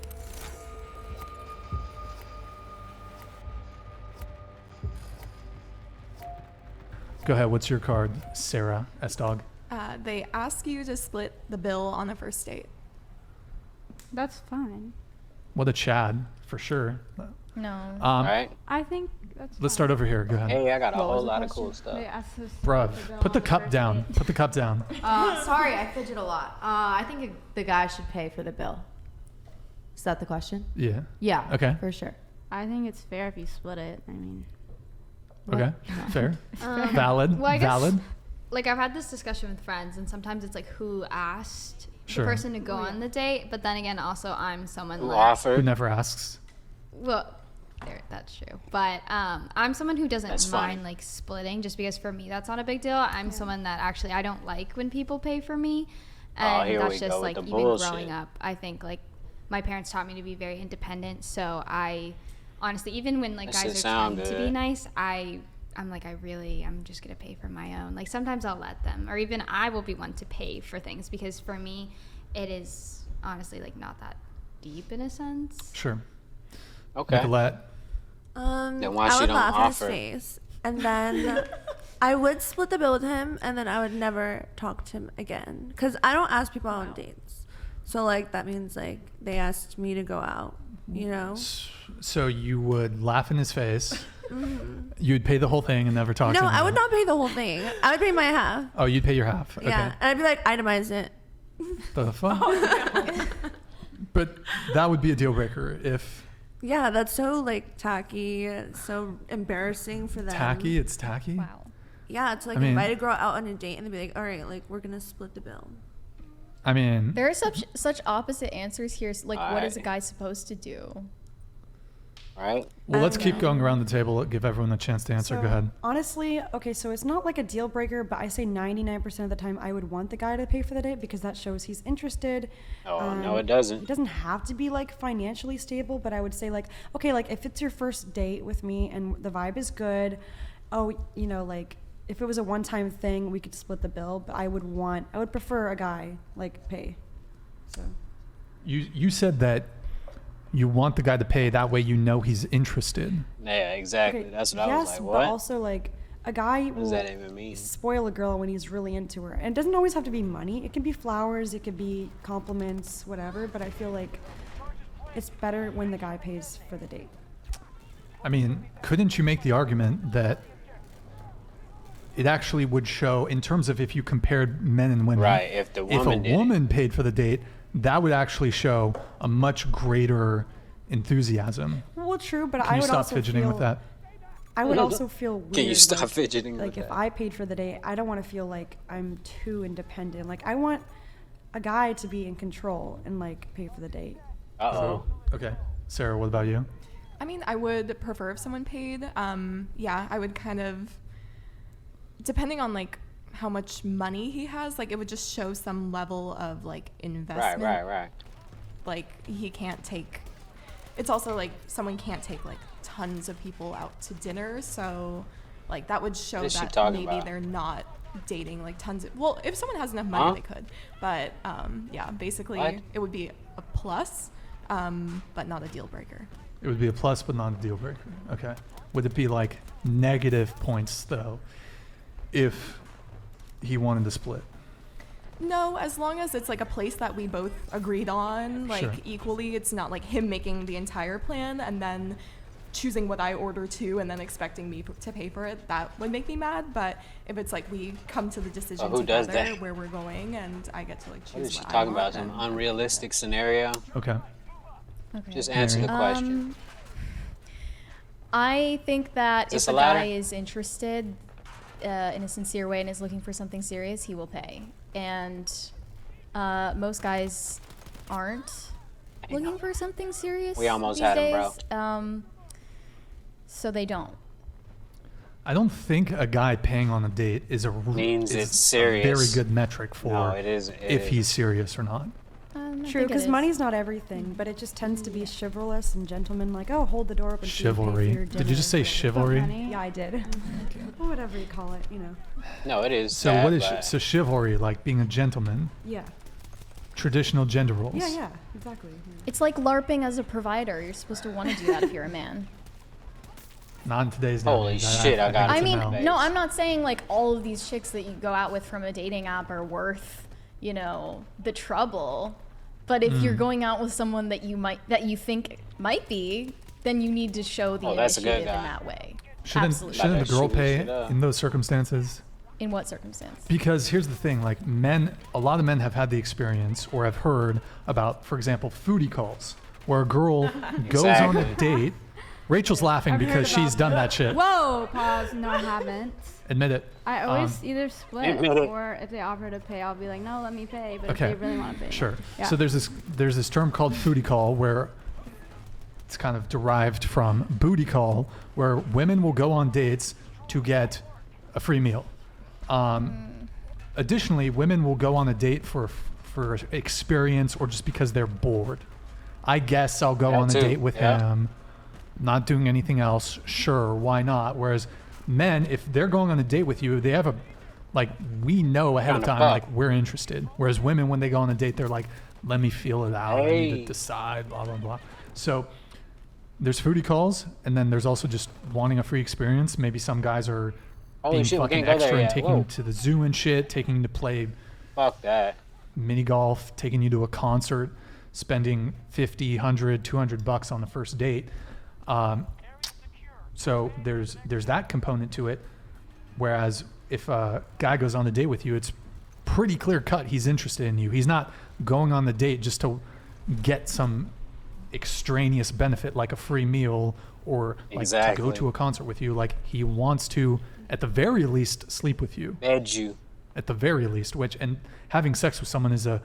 Go ahead. What's your card, Sarah S. Dog? They ask you to split the bill on a first date. That's fine. What a Chad, for sure. No. Right? I think that's Let's start over here. Go ahead. Hey, I got a whole lot of cool stuff. Bruv, put the cup down. Put the cup down. Sorry, I fidget a lot. I think the guy should pay for the bill. Is that the question? Yeah. Yeah. Okay. For sure. I think it's fair if you split it. I mean. Okay. Fair. Um, Valid. Well, I guess, Valid. like I've had this discussion with friends, and sometimes it's like who asked Sure. the person to go on the date, but then again, also I'm someone Who like offered? Who never asks. well, that's true. But I'm someone who doesn't That's mind funny. like splitting, just because for me that's not a big deal. I'm someone that actually I don't like when people pay for me, and here that's we just go with like the even bullshit. growing up. I think like my parents taught me to be very independent, so I honestly even when like That shit guys are sound trying to good. be nice, I'm like I'm just gonna pay for my own. Like sometimes I'll let them, or even I will be one to pay for things because for me, it is honestly like not that deep in a sense. Sure. Okay. Nicolette. Then why I she would don't laugh offer? in his face, and then I would split the bill with him, and then I would never talk to him again because I don't ask people out on dates. So like that means like they asked me to go out, you know. So you would laugh in his face. Mhm. You'd pay the whole thing and never talk to No, him. I would again. not pay the whole thing. I would pay my half. Oh, you'd pay your half. Okay. Yeah, and I'd be like, itemize it. The fuck? But that would be a deal breaker if Yeah, that's so like tacky, so embarrassing for them. tacky. It's tacky. Wow. Yeah, it's like I mean- invite a girl out on a date and they'd be like, all right, like we're gonna split the bill. I mean, There are such opposite answers here. Like, what is a Alright. guy supposed to do? Right? well, let's keep going around the table. Give everyone a chance to answer. So, Go ahead. Honestly, okay, so it's not like a deal breaker, but I say 99% of the time I would want the guy to pay for the date because that shows he's interested. Oh, no, it doesn't. It doesn't have to be like financially stable, but I would say like, okay, like if it's your first date with me and the vibe is good, oh, you know, like if it was a one-time thing, we could split the bill, but I would prefer a guy like pay. So. You said that you want the guy to pay. That way, you know he's interested. Yeah, exactly. Okay, That's what yes, I was like. but What? also like a guy What will does that even mean? spoil a girl when he's really into her, and it doesn't always have to be money. It can be flowers, it could be compliments, whatever. But I feel like it's better when the guy pays for the date. I mean, couldn't you make the argument that it actually would show in terms of if you compared men and women? Right, if the woman did a it. woman paid for the date, that would actually show a much greater enthusiasm. Well, true, but Can I you would stop also fidgeting feel, with that? I would also feel weird. Can you stop like, fidgeting Like with if that? I paid for the date, I don't want to feel like I'm too independent. Like I want a guy to be in control and like pay for the date. Uh-oh. Okay. Sarah, what about you? I mean, I would prefer if someone paid. Yeah, I would kind of, depending on like how much money he has, like it would just show some level of like investment. Right. Like he can't take, it's also like someone can't take like tons of people out to dinner. So like that would show What is she that talking maybe about? they're not dating like tons of, well, if someone has enough money, Huh? they could. But yeah, basically What? it would be a plus, but not a deal breaker. It would be a plus, but not a deal breaker. Okay. Would it be like negative points though, if he wanted to split? No, as long as it's like a place that we both agreed on, like Sure. equally. It's not like him making the entire plan and then choosing what I order too and then expecting me to pay for it. That would make me mad. But if it's like we come to the decision who does together that? where we're going and I get to like choose What is she I talking want, about? Some then- unrealistic scenario? Okay. Just answer the question. I think that Is this if a a guy ladder? is interested in a sincere way and is looking for something serious, he will pay. And most guys aren't looking for something serious. We almost these had him, bro. days. So they don't. I don't think a guy paying on a date is Means is it's serious. A very good metric for No, it is- if it he's serious or not. True, because money's not everything, but it just tends to be chivalrous and gentleman, like, oh, hold the door open. so you pay for Chivalry. your Did you just say dinner. chivalry? Yeah, I did. Or whatever you call it, you know. No, it is. So sad, what is but so chivalry? Like being a gentleman. Yeah. traditional gender roles. Yeah, exactly. It's like LARPing as a provider. You're supposed to want to do that if you're a man. Not in today's Holy nowadays. shit, I got I it. mean, no, I'm not saying like all of these chicks that you go out with from a dating app are worth, you know, the trouble. But if you're going out with someone that you think might be, then you need to show the that's a good initiative in guy. that way. Shouldn't Absolutely. the girl pay shit up. in those circumstances? In what circumstance? Because here's the thing, like a lot of men have had the experience or have heard about, for example, foodie calls, where a girl goes on a date. Rachel's laughing I've because heard she's about- done that shit. Whoa, pause. No, I haven't. Admit it. I always either split Admit it. or if they offer to pay, I'll be like, no, let me pay. But Okay. if they really want to pay, Sure. Yeah. So there's this term called foodie call where it's kind of derived from booty call, where women will go on dates to get a free meal. Additionally, women will go on a date for experience or just because they're bored. I guess I'll go That on a too, date with yeah. him, not doing anything else. Sure, why not? Whereas men, if they're going on a date with you, they have we know ahead of Kinda time, fuck. like we're interested. Whereas women, when they go on a date, they're like, let me feel it out. I need Hey. to decide, blah, blah, blah. So there's foodie calls, and then there's also just wanting a free experience. Maybe some guys are Holy being shit, we fucking can't go extra there and yet. taking Whoa. you to the zoo and shit, taking you to play Fuck that. mini golf, taking you to a concert, spending $50, $100, $200 on the first date. So there's that component to it. Whereas if a guy goes on a date with you, it's pretty clear cut he's interested in you. He's not going on the date just to get some extraneous benefit like a free meal or like to Exactly. go to a concert with you. Like he wants to, at the very least, sleep with you. Bed you. At the very least, and having sex with someone is a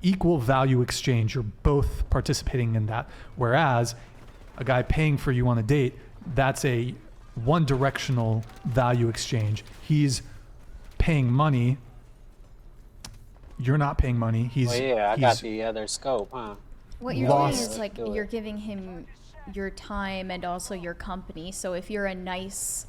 equal value exchange. You're both participating in that. Whereas a guy paying for you on a date, that's a one directional value exchange. He's paying money. You're not paying money. He's Well, yeah, I he's got the other scope, huh? What you're lost. doing is like Do it. you're giving him your time and also your company. So if you're a nice,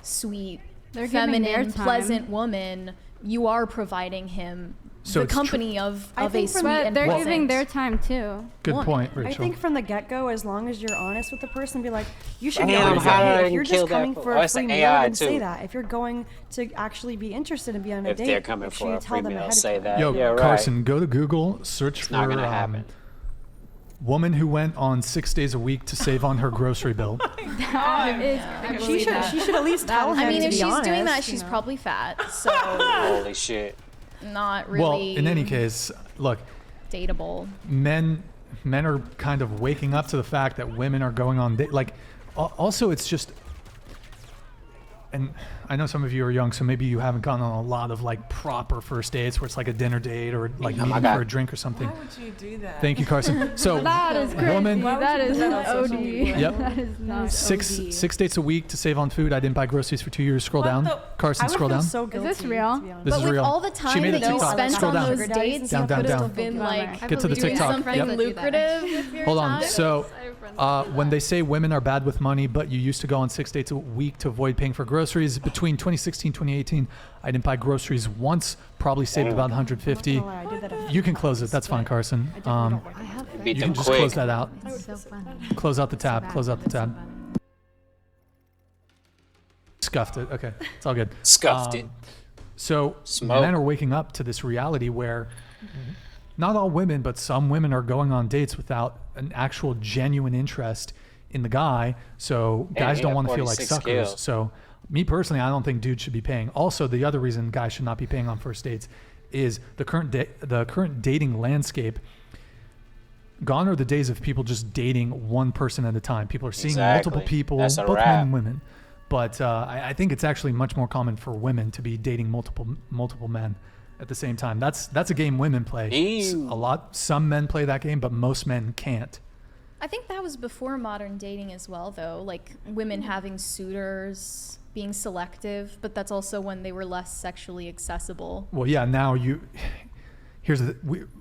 sweet, They're giving their feminine, time. pleasant woman, you are providing him So the it's tr- company of I a think from- sweet But and they're pleasant giving their time too. Good woman. point, I Rachel. think from the get-go, as long as you're honest with the person, be like, you should Damn, know how did I if you're kill just that coming fool? for Oh, a it's the free meal, AI then say too. that. If you're going to actually be interested and be on a If date, they're coming make sure for you a tell free them meal, ahead of say time. that. Yo, Yeah, right. Carson, go to Google, search It's for not gonna happen. woman who went on 6 days a week to save on her grocery bill. She should at least tell him. I mean, to if be she's honest, doing that, you she's know. probably fat. So Holy shit. not Well, really in any case, look, dateable. men are kind of waking up to the fact that women are going on also it's just, and I know some of you are young, so maybe you haven't gone on a lot of like proper first dates where it's like a dinner date or like meeting for a drink or something. Why would you do that? Thank you, Carson. So That is crazy. woman, That is OD. Yep. That is not six dates a week to save on food. I didn't buy groceries for 2 years. Scroll down. Carson, scroll down. So Is guilty, this real? to be honest. This But is with real. all the She time made a that you TikTok. spent Scroll on down. those dates, Down, you down, could down. have been like Get to the doing TikTok. something Yep. lucrative with your Hold time. on. So, when they say women are bad with money, but you used to go on 6 dates a week to avoid paying for groceries, between 2016 2018, I didn't buy groceries once. Probably saved about 150. I did that a You can close it. That's fine, Carson. Beat You them can just quick. close that out. It's so funny. Close out the tab. Close out the tab. Scuffed it. Okay, it's all good. Scuffed it. So Smoke. men are waking up to this reality where not all women, but some women are going on dates without an actual genuine interest in the guy. So Yeah, guys he don't got want to feel like 46 suckers. skills. So me personally, I don't think dudes should be paying. Also, the other reason guys should not be paying on first dates is the current dating landscape. Gone are the days of people just dating one person at a time. People are seeing multiple Exactly. people, That's a both wrap. men and women. But I think it's actually much more common for women to be dating multiple men at the same time. That's a game women play. Ew. Some men play that game, but most men can't. I think that was before modern dating as well, though. Like women having suitors, being selective, but that's also when they were less sexually accessible Well, yeah. Now here's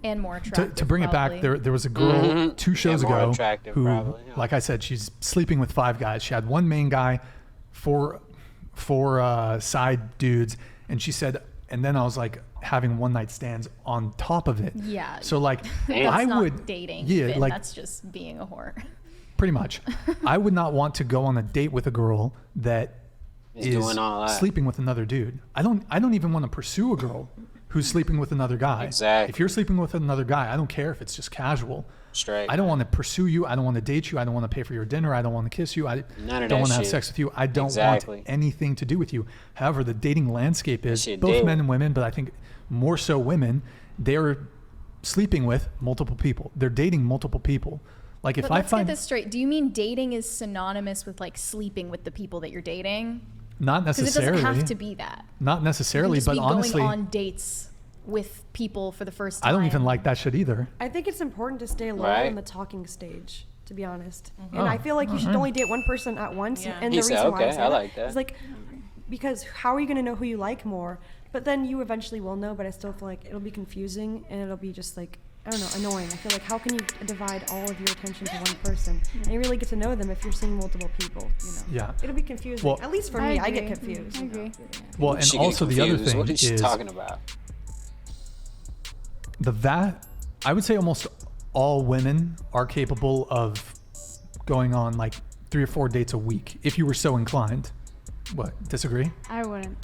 and more attractive. to bring probably. it back. There was a girl Mhm. 2 shows Yeah, more ago attractive, who, probably, yeah. like I said, she's sleeping with 5 guys. She had one main guy, four side dudes, and she said, and then I was like having one night stands on top of it. Yeah. So like That's I not would dating. Yeah, even. like That's just being a whore. pretty much. I would not want to go on a date with a girl that Is is doing all that. sleeping with another dude. I don't even want to pursue a girl who's sleeping with another guy. Exactly. If you're sleeping with another guy, I don't care if it's just casual. Straight. I don't want to pursue you. I don't want to date you. I don't want to pay for your dinner. I don't want to kiss you. I None of don't that want to have shit. sex with you. I don't Exactly. want anything to do with you. However, the dating landscape is shit both dead. men and women, but I think more so women, they're sleeping with multiple people. They're dating multiple people. Like if But I let's find get this straight. Do you mean dating is synonymous with like sleeping with the people that you're dating? not Because necessarily, it doesn't have to be that. not necessarily, You can but just be honestly, going on dates with people for the first time. I don't even like that shit either. I think it's important to stay low Right. in the talking stage, to be honest. Oh, And I feel like you should alright. only date one person at once. Yeah. And He the said, reason why I okay, say I like that. is like, because how are you going to know who you like more? But then you eventually will know, but I still feel like it'll be confusing and it'll be just like, I don't know, annoying. I feel like how can you divide all of your attention to one person and you really get to know them if you're seeing multiple people, you know? Yeah. It'll be confusing. Well- At least for I me, I get agree. confused. I you know? agree. Well, and She get also the other confused. thing What is she is talking about? I would say almost all women are capable of going on like 3 or 4 dates a week if you were so inclined. What? Disagree? I wouldn't.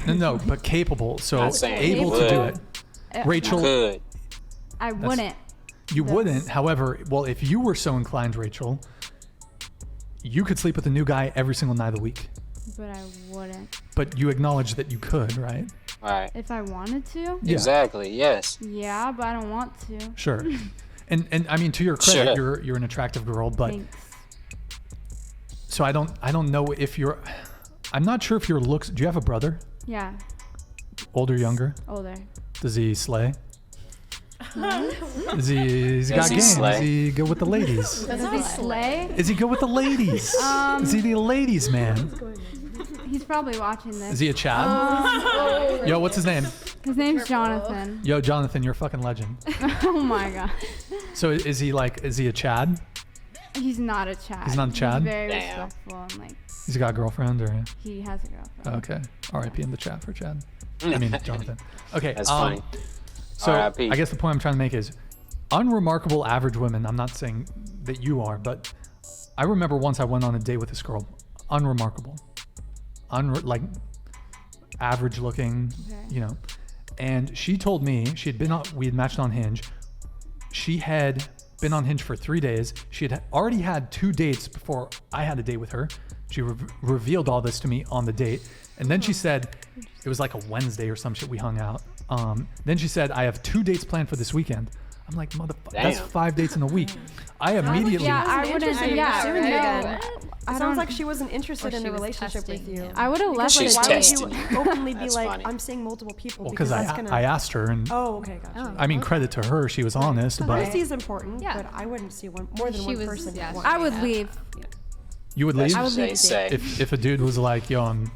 No, but capable. So Not saying you able to do would. it. Rachel, You could. I wouldn't. you wouldn't. However, well, if you were so inclined, Rachel, you could sleep with a new guy every single night of the week. But I wouldn't. But you acknowledge that you could, right? Right. If I wanted to? Yeah. Exactly. Yes. Yeah, but I don't want to. Sure. And I mean, to your credit, Sure. you're an attractive girl, but Thanks. so I don't know if you're. I'm not sure if your looks. Do you have a brother? Yeah, Older, younger? older. Does he slay? Is he's Does got he game? slay? Is he good with the ladies? Does he slay? Is he good with the ladies? Is he the ladies man? He's probably watching this. Is he a Chad? Yo, what's his name? His name's Jonathan. Yo, Jonathan, you're a fucking legend. Oh my god. So is he a Chad? He's not a Chad. He's not a Chad? He's very Damn. respectful and like He's got a girlfriend or? he has a girlfriend. Okay. R.I.P. in the chat for Chad. I mean, Jonathan. Okay. That's funny. So R.I.P.. I guess the point I'm trying to make is unremarkable average women. I'm not saying that you are, but I remember once I went on a date with this girl. Unremarkable. Like average looking, Okay. you know. And she told me we had matched on Hinge. She had been on Hinge for 3 days. She had already had 2 dates before I had a date with her. She revealed all this to me on the date. And then she said, it was like a Wednesday or some shit, we hung out. Then she said, I have 2 dates planned for this weekend. I'm like, motherfucker, that's Damn. 5 dates in a week. I immediately, Yeah, I wouldn't. interested Yeah, in pursuing you right. then. I It sounds don't- like she wasn't interested Or in she a was relationship with testing you. you. I would have left She's like Why testing. would you openly be That's like, funny. I'm seeing multiple people? well, because that's gonna. I asked her, and Oh, okay, gotcha. I mean, credit to her, she was honest, but Honesty is important, Yeah. but I wouldn't see more than She one was- person. yeah, at she once. I would leave. you would leave I would Say, leave. say. if a dude was like, yo, I'm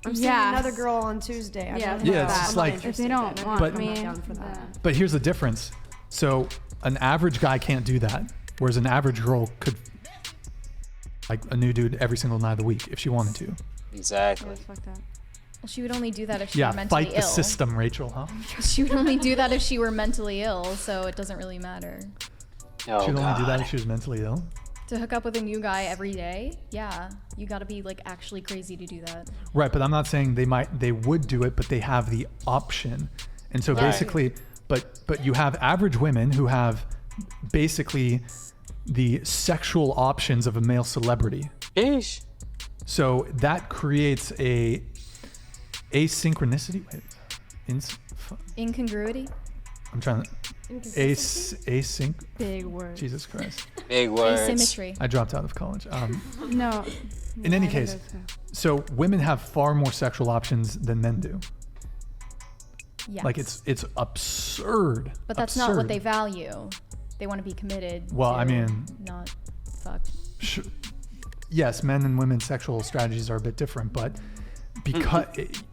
seeing Yeah. another girl on Tuesday. I'd Yeah, rather Yeah, have it's that. just I'm not like- If they interested don't then. want But- I'm me, not down for that. then- But here's the difference. So an average guy can't do that, whereas an average girl could, like a new dude every single night of the week if she wanted to. Exactly. That's fucked up. Well, she would only do that if she Yeah, were mentally fight ill. the system, Rachel, huh? She would only do that if she were mentally ill, so it doesn't really matter. Oh, She'd only do that God. if she was mentally ill. To hook up with a new guy every day, yeah, you gotta be like actually crazy to do that. Right, but I'm not saying they would do it, but they have the option. And so Right. basically, but you have average women who have basically the sexual options of a male celebrity. Yeesh. So that creates a asynchronicity. Wait, Incongruity? I'm trying to async. Big word. Jesus Christ. Big words. Asymmetry. I dropped out of college. No. In any I think case, that's good. so women have far more sexual options than men do. Yes. Like it's absurd. But that's not what Absurd. they value. They want to be committed. Well, to I mean- not fuck. Yes, men and women's sexual strategies are a bit different, but because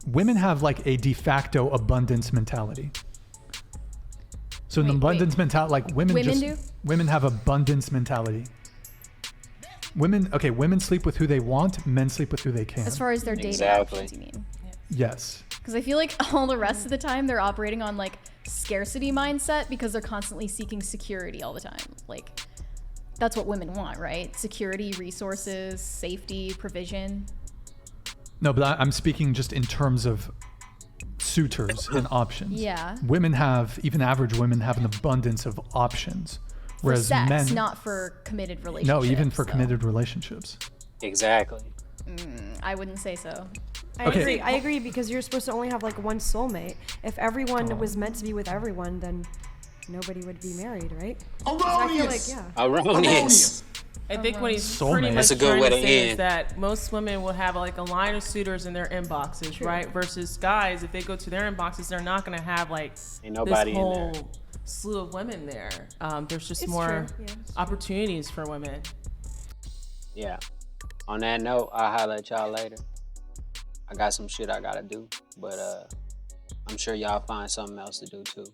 women have like a de facto abundance mentality. So an Wait, abundance mentality, like women women have abundance mentality. Women sleep with who they want, men sleep with who they can. As far as their dating Exactly. options, you mean? Yes. Because I feel like all the rest of the time they're operating on like scarcity mindset because they're constantly seeking security all the time. Like that's what women want, right? Security, resources, safety, provision. No, but I'm speaking just in terms of suitors and options. Yeah. Women have, even average women have an abundance of options. Whereas for sex, men, not for committed relationships. no, even for so. committed relationships. Exactly. I wouldn't say so. Okay. I agree because you're supposed to only have like one soulmate. If everyone was meant to be with everyone, then nobody would be married, right? So I feel like, yeah. Erroneous. I think what he's Soulmate. pretty much That's a good trying way to to say is end. that most women will have like a line of suitors in their inboxes, True. right? Versus guys, if they go to their inboxes, they're not going to have like Ain't nobody this in whole there. slew of women there. There's just It's more true, yeah, it's true. opportunities for women. Yeah. On that note, I'll holler at y'all later. I got some shit I gotta do, but I'm sure y'all find something else to do too.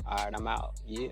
All right, I'm out. Yeah.